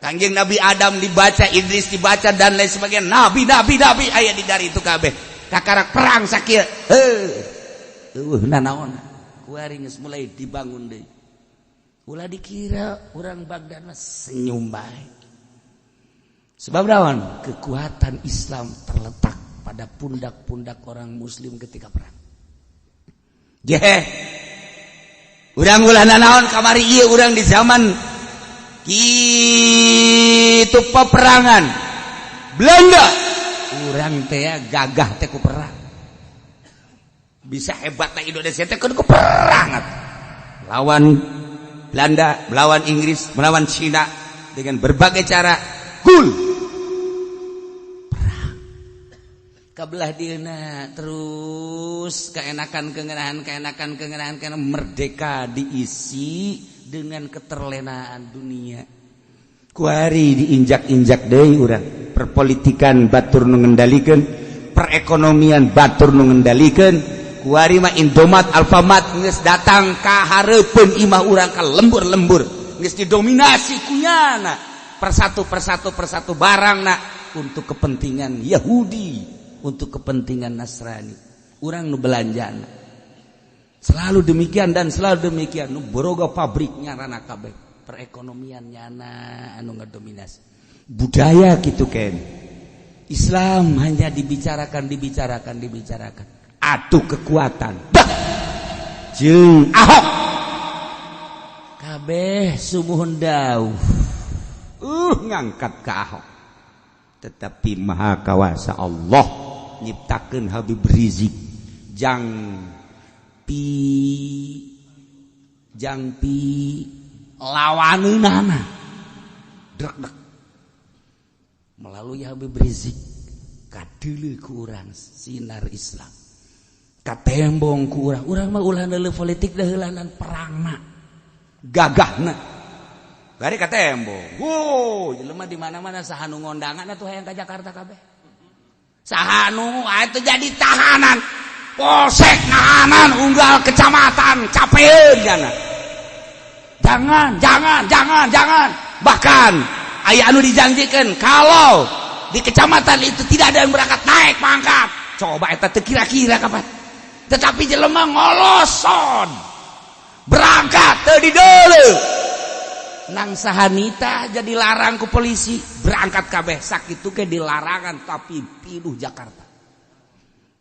Kangjeng Nabi Adam dibaca Idris dibaca dan lain sebagainya nabi aya di dari itu kabeh kakarak perang sakieu nanaon kuari geus mulai dibangun deui ulah dikira orang Baghdad mah senyum bae Sebab naon? Kekuatan Islam terletak pada pundak-pundak orang muslim ketika perang. Urang ulana naon kamari ieu urang di zaman kitu peperangan Belanda. Urang teh gagah teh ku perang. Bisa hebatna Indonesia teh ku perang. Lawan Belanda, melawan Inggris, melawan Cina dengan berbagai cara. Perang. Kabelah dieuna terus keenakan karena merdeka diisi dengan keterlenaan dunia. Kuari diinjak-injak deui urang. Perpolitikan batur nu ngendalikeun, perekonomian batur nu ngendalikeun. Kuari mah Indomaret, Alfamart geus datang ka hareupeun imah urang ka lembur-lembur. Geus didominasi kunyana. Persatu barangna untuk kepentingan Yahudi, untuk kepentingan Nasrani. Urang nu belanjana. Selalu demikian dan selalu demikian. Nu boroga pabriknya rana kabeh. Perekonomian nyana anu ngadominasi. Budaya gitu kan. Islam hanya dibicarakan. Atuh kekuatan. Jeung Ahok. Kabeh sumuhun dawuh. Ngangkat ke Ahok. Tetapi maha kawasa Allah nyiptakeun Habib Rizik jangpi lawaneunana drek melalui Habib Rizik kadeuleu ku urang sinar Islam katembong ku urang mah ulah deuleu politik da heulanan perangna gagahna gari katembong jelema di mana-mana sahanu ngondangan atuh hayang ka Jakarta kabeh sahanu atuh jadi tahanan polsek nahanan unggal kecamatan capeun jana. Jangan. Bahkan aya anu dijanjikeun kalau di kecamatan itu tidak ada yang berangkat naik pangkat. Coba eta teu kira-kira kapan. Tetapi jelema ngoloson. Berangkat teu dideuleu. Nang sahanita jadi larang ku polisi, berangkat kabeh sakitu ke dilarangan tapi pinuh Jakarta.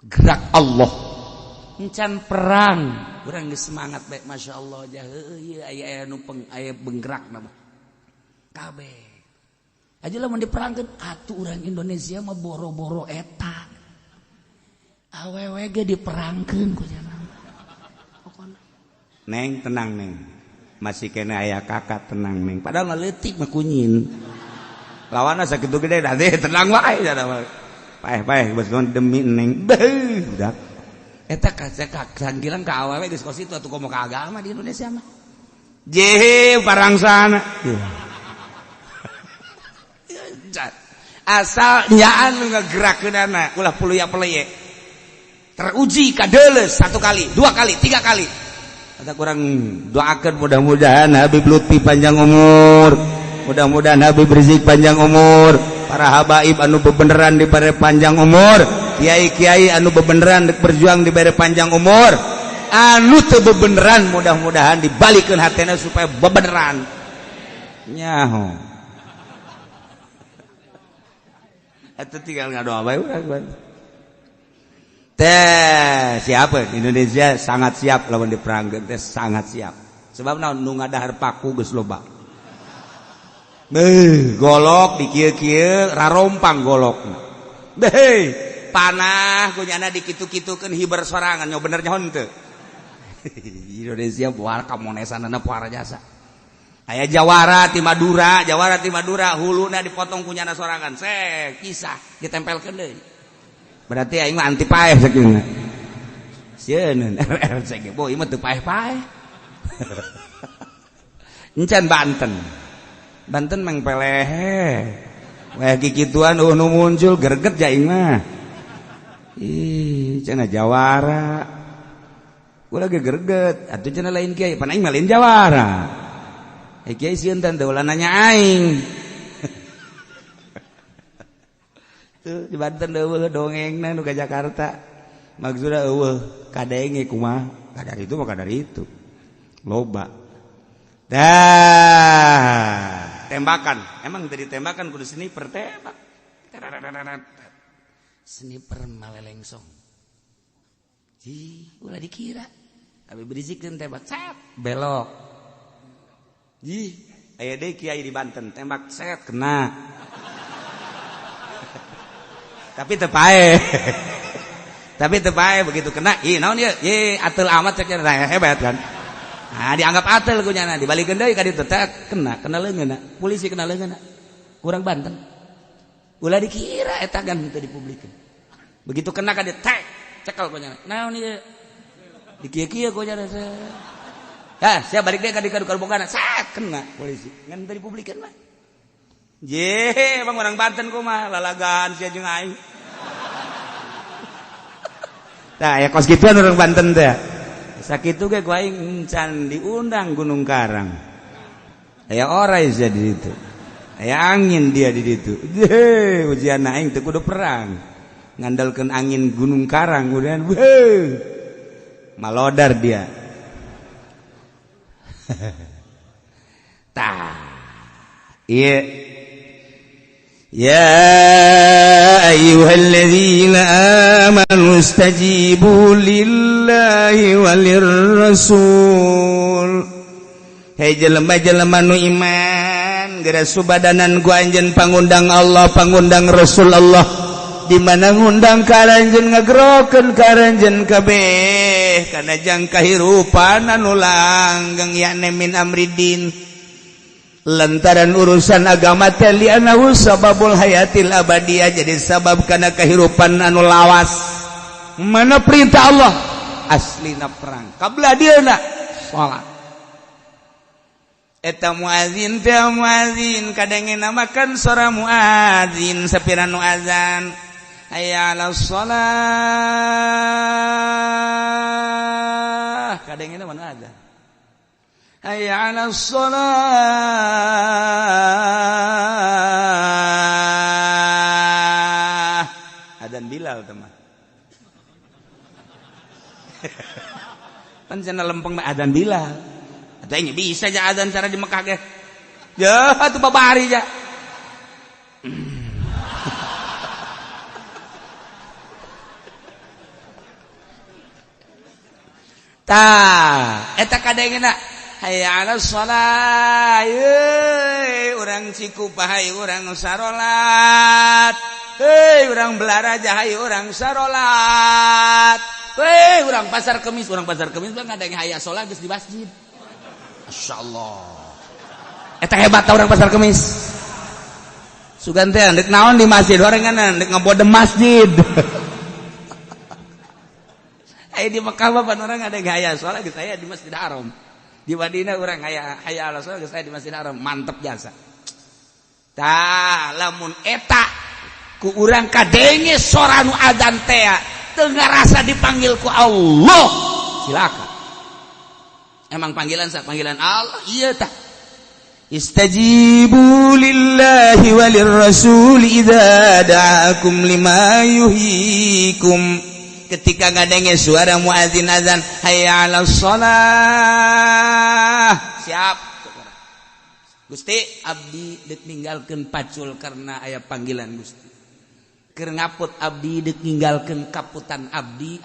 Gerak Allah. Encan perang, urang geus semangat bae masyaallah aja heuh aya anu aya benggerak na mah. Kabeh. Aja lamun diperangkeun atuh urang Indonesia mah boro-boro eta. Awewe ge diperangkeun ku cenah. Neng tenang neng. Masih kena aya kakak tenang neng. Padahal mah leutik mah kunyin. Lawanna sakitu gede da tenang wae cenah mah. Paeh geus demi neng. Budak. Eta kanggilan ka awewe geus kos itu atuh komo ka agama di Indonesia mah. Jehe parangsana. Asal nyaan nu ngagerakeunana ulah puluya-peleye. Teruji kadeuleus 1 kali, 2 kali, 3 kali. Ada kurang doakan mudah-mudahan Habib Lutfi panjang umur. Mudah-mudahan Habib Rizik panjang umur. Para habaib anu bebeneran dibere panjang umur. Kiai-kiai anu bebeneran berjuang dibere panjang umur. Anu teu bebeneran mudah-mudahan dibalikeun hatena supaya bebeneran. Nyaho. Eta tinggal ngadoa bae urang. Teh siapa Indonesia sangat siap lawan diperangkeun teh sangat siap. Sebab naon nu ngadahar paku geus loba. Golok di kieu-kieu rarompang golokna. Panah kunyana dikitu-kitukeun hiber sorangan nya bener nyaho teu. Indonesia buar kamonesanana puara jasa. Aya jawara ti Madura huluna dipotong kunyana sorangan. Kisah ditempelkeun deui. Berarti aing mah anti paeh sakieu. Sieun RRC ge boy mah teu paeh-paeh. Encan Banten mang pelehe. Weh kikituan nu muncul greget ja aing mah. Ih, cenah jawara. Ulah ge greget, atuh cenah lain kiai, pan aing mah lain jawara. Kiai sieun teh ulah nanya aing. Tuh di Banten eueuh dongengna nu ka Jakarta. Maksudna eueuh kadenge kumaha? Kadar itu mah kadar itu. Loba. Dah. tembakan emang tadi tembakan kudu sniper tembak sniper malelengsong ulah dikira abi berisikeun tembak set belok aya deui kiai di Banten tembak set kena tapi teu pae begitu kena naon ieu ateul amat cek hebat kan nah dianggap ateul kunyana dibalikeun deui ka ditu kena leungeunna polisi kena leungeunna urang Banten ulah dikira eta gan teu dipublikeun begitu kena ka ditu cekel kunyana naon ieu dikieu-kieu kunyana saya balik deh ka dikadu-kadubogana sak kena polisi ngan teu dipublikeun mah emang orang Banten kumaha lalagaan sia jeung aing tah ya kos gituan orang Banten teh sakitu ge ku aing can diundang Gunung Karang aya orai sia di ditu aya angin dia di ditu ujian aing teu kudu perang ngandalkeun angin Gunung Karang kemudian malodar dia tah ieu ya ayyuhalladzina amanu istajibu lillahi walir rasul hei jelema-jelema nu iman geura subadanan ku anjeun pangundang Allah pangundang Rasul Allah di mana ngundang karanjeun ngagerokeun karanjeun kabeh kana jang kahirupan anu langgeng yakni min amridin lantaran urusan agama teh li'annahu sababul hayatil abadiyah jadi sabab kana kehidupan anu lawas mana perintah Allah aslina perang kabla dieuna salat eta muazin teh muazin kadenge namakan suara muazin sapira nu azan hayya 'alas shalah kadenge mana azan hayya 'alas shalah adzan Bilal teman kan cenah lempeng mah adzan Bilal atanya bisa aja adzan cara di Mekah ge ya atuh babari ja tah eta kadengena hayya 'alas shalah urang Cikupa hayu urang sarolat urang Belaraja hayu urang sarolat urang Pasar Kemis mah ngadenge hayya shalah geus di masjid masyaallah eta hebat urang Pasar Kemis sugan teh dek naon di masjid orangan dek ngabodem masjid aya di Mekah mah pan urang ngadenge hayya shalah geus aya di Masjid Haram. Di Madinah orang hayya 'alas shalah geus aya di Masjid Haram, mantep jasa. Tah lamun eta ku urang kadenge sora nu adzan teh teu ngarasa dipanggil ku Allah, silakan. Emang panggilan Allah ieu tah. Istajibu lillahi walir rasul idza da'akum lima yuhyikum. Ketika ngadenge suara muazin azan hayya 'alas shalah siap Gusti abdi deuk ninggalkeun pacul karena aya panggilan Gusti keur ngaput abdi deuk ninggalkeun kaputan abdi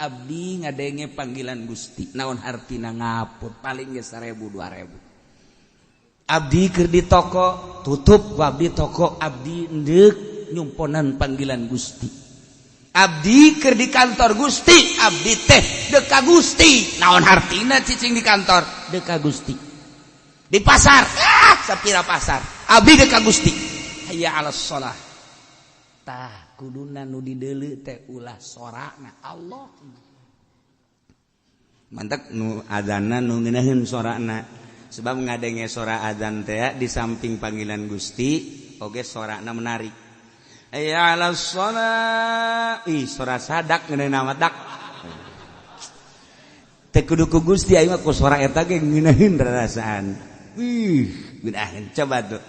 ngadenge panggilan Gusti naon artina ngaput paling ge 1000 2000 abdi keur di toko tutup abdi toko abdi deuk nyumponan panggilan Gusti abdi keur di kantor Gusti abdi teh deuk ka Gusti naon hartina cicing di kantor deuk ka Gusti di pasar sapira pasar abdi deuk ka Gusti hayya 'alas shalah tah kuduna nu dideuleu teh ulah sorana Allah mantap nu adzanna nu ngeunaheun sorana sebab ngadenge sora adzan teh di samping panggilan Gusti oge sorana menarik hayya 'alas shalah sora sadak ngeunana madak teh kudu ku Gusti aing mah ku sora eta ge ngeunaheun rarasaan ngeunaheun coba tuh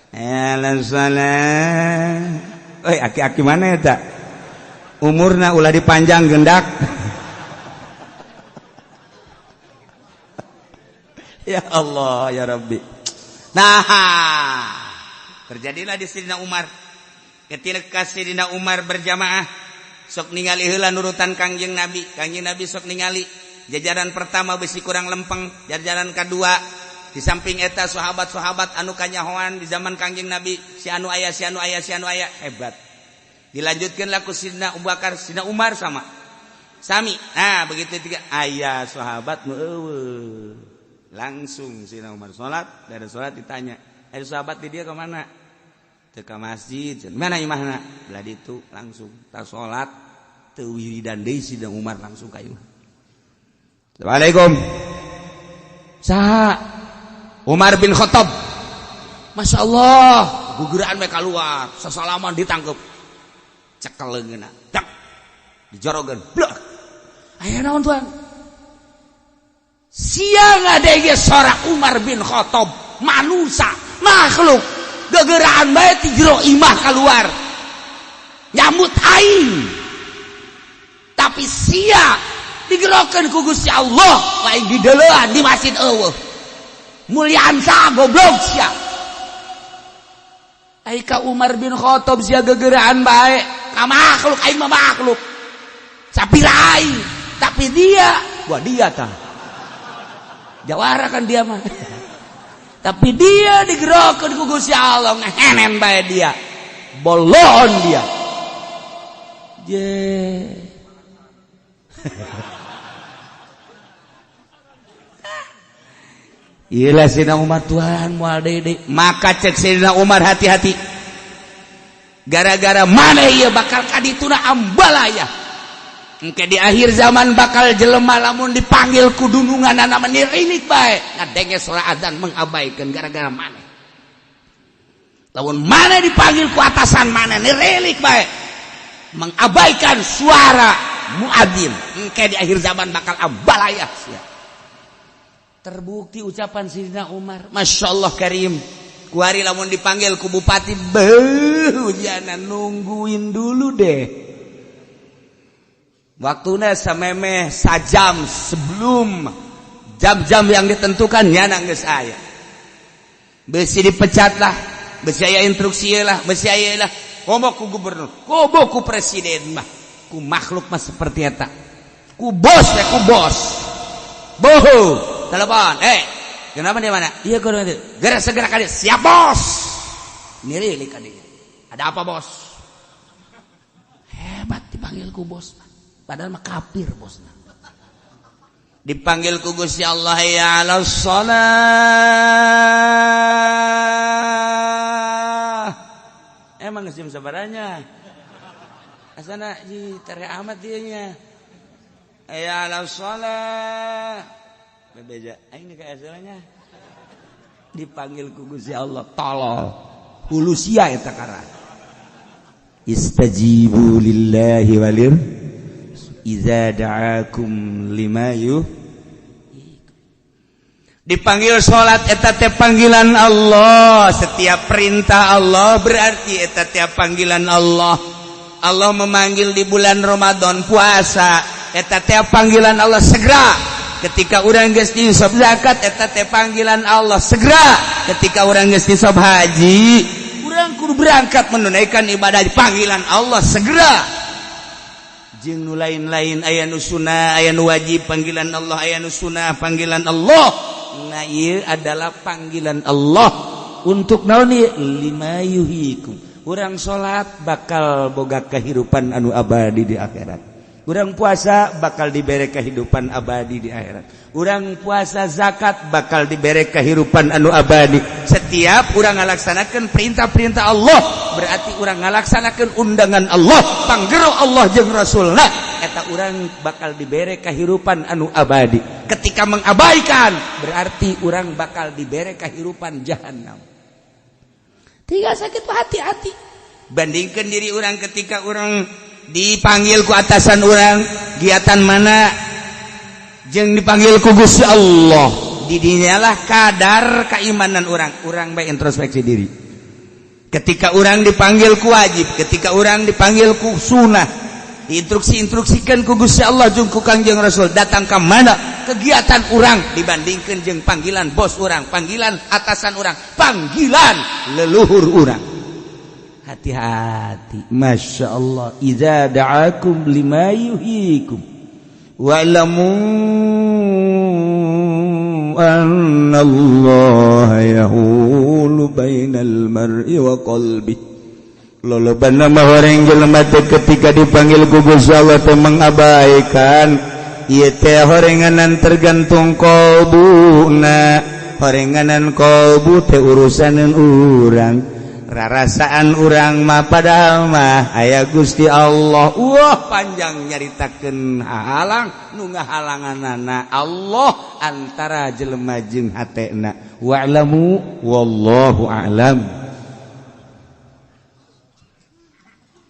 'alas shalah aki-aki mana eta umurna ulah dipanjang gendak ya Allah ya Rabbi nah terjadilah di Sayyidina Umar. Ketika Sayyidina Umar berjamaah sok ningali heula nurutan Kangjeng Nabi. Kangjeng Nabi sok ningali jajaran pertama besi kurang lempeng, jajaran kedua di samping eta sahabat-sahabat anu kanyahoan di zaman Kangjeng Nabi, si anu aya hebat. Dilanjutkeunlah ku Sayyidina Abu Bakar, Sayyidina Umar sama. Sami. Nah, begitu tiga aya sahabat nu eueuh. Langsung Sayyidina Umar salat, dari salat ditanya, "Ada sahabat di dia ke mana?" Ke masjid. Mana imahna? Belah ditu langsung ta salat teu wiridan deui Sayyidina Umar langsung ka imah. Assalamualaikum. Saha? Umar bin Khattab. Masya Allah, gugeraan mereka keluar, sasalaman ditangkep, cekeleungeuna, cek, dijorogeun, blok. Aya naon tuan? Siang ngadege sorak Umar bin Khattab, manusia, makhluk, gegeraan bae ti jero imah keluar, nyambut aing. Tapi sia digerokeun ku Gusti Allah, lain di deleuan di masjid eueuh. Muliaan sa goblok sia. Aika Umar bin Khattab sia gegeraan bae ka makhluk, aing mah makhluk. Sapira aing, tapi dia, wah dia tah. Jawara kan dia mah. Tapi dia digerokeun ku Gusti Allah, ngehenen bae dia. Bolon dia. Je. Iyalah Sayyidina Umar Tuhan moal deui. Maka cek Sayyidina Umar hati-hati. Gara-gara mana ieu bakal kadituna ambalaya. Engke di akhir zaman bakal jelema lamun dipanggil ku dununganna menirinik bae. Ngadenge suara adzan mengabaikeun gara-gara mana. Lamun mana dipanggil ku atasan mana nirilik bae. Mengabaikan suara muadzin. Engke di akhir zaman bakal ambalaya sia. Terbukti ucapan Sayyidina Umar, Masya Allah Karim. Kuari lamun dipanggil ku bupati, jangan nungguin dulu deh. Waktunya samemeh sajam sebelum jam-jam yang ditentukan nyana geus aya. Besi dipecat lah, besi aya instruksi lah, besi aya lah. Komo ku gubernur, komo ku presiden mah, ku makhluk mah seperti eta. Ku bos ya ku bos. Boho. Telepon, kenapa di mana? Iya kau nanti. Segera kali, siap bos. Nirilik kadinya. Ada apa bos? Hebat dipanggil ku bos. Padahal mah kafir bosna. Dipanggil ku Gusti Allah ya ala shalah. Emang ngesim sabaranya. Asana ji tere amat dianya. Ya ala shalah. Bebeja, aing kayak asalnya dipanggil ku Gusti Allah tolol hulu sia eta kara istajibu lillahi walir iza da'akum lima dipanggil salat eta teh panggilan Allah. Setiap perintah Allah berarti eta teh panggilan Allah. Allah memanggil di bulan Ramadan puasa eta teh panggilan Allah. Segera ketika orang geus nisab zakat eta teh panggilan Allah. Segera ketika orang geus nisab haji urang kudu berangkat menunaikan ibadah panggilan Allah. Segera jeung nu lain-lain aya nu sunah aya nu wajib panggilan Allah, aya nu sunah panggilan Allah. Nah ieu adalah panggilan Allah untuk naon ieu lima yuhikum. Urang salat bakal boga kehidupan anu abadi di akhirat. Urang puasa bakal dibere kehidupan abadi di akhirat. Urang puasa zakat bakal dibere kehidupan anu abadi. Setiap urang ngalaksanakeun perintah-perintah Allah berarti urang ngalaksanakeun undangan Allah, panggero Allah jeung Rasulna, eta urang bakal dibere kehidupan anu abadi. Ketika mengabaikan berarti urang bakal dibere kehidupan jahanam. Tiga sakit hati-hati. Bandingkeun diri urang ketika urang dipanggil ku atasan orang giatan mana jeung dipanggil ku Gusti Allah. Di dinyalah kadar keimanan orang bae introspeksi diri. Ketika orang dipanggil ku wajib, ketika orang dipanggil ku sunnah, diinstruksikan ku Gusti Allah jeung ku Kangjeng Rasul, datang ke mana kegiatan orang dibandingkan jeung panggilan bos orang, panggilan atasan orang, panggilan leluhur orang. Hati-hati. Masya Allah. Idza da'akum lima yuhikum wa'lamu annallaha yahulu bainal mar'i wa qalbi. Loloban nama orang jelema ketika dipanggil ku Gusti Allah teh mengabaikan ieu teh horenganan tergantung qalbuna. Horenganan qalbu teh urusaneun urang, rarasaan urang mah padahal mah aya Gusti Allah. Wah panjang nyaritakeun halang nu ngahalanganana Allah antara jelema jeung hatena. Wa'lamu wallahu a'lam.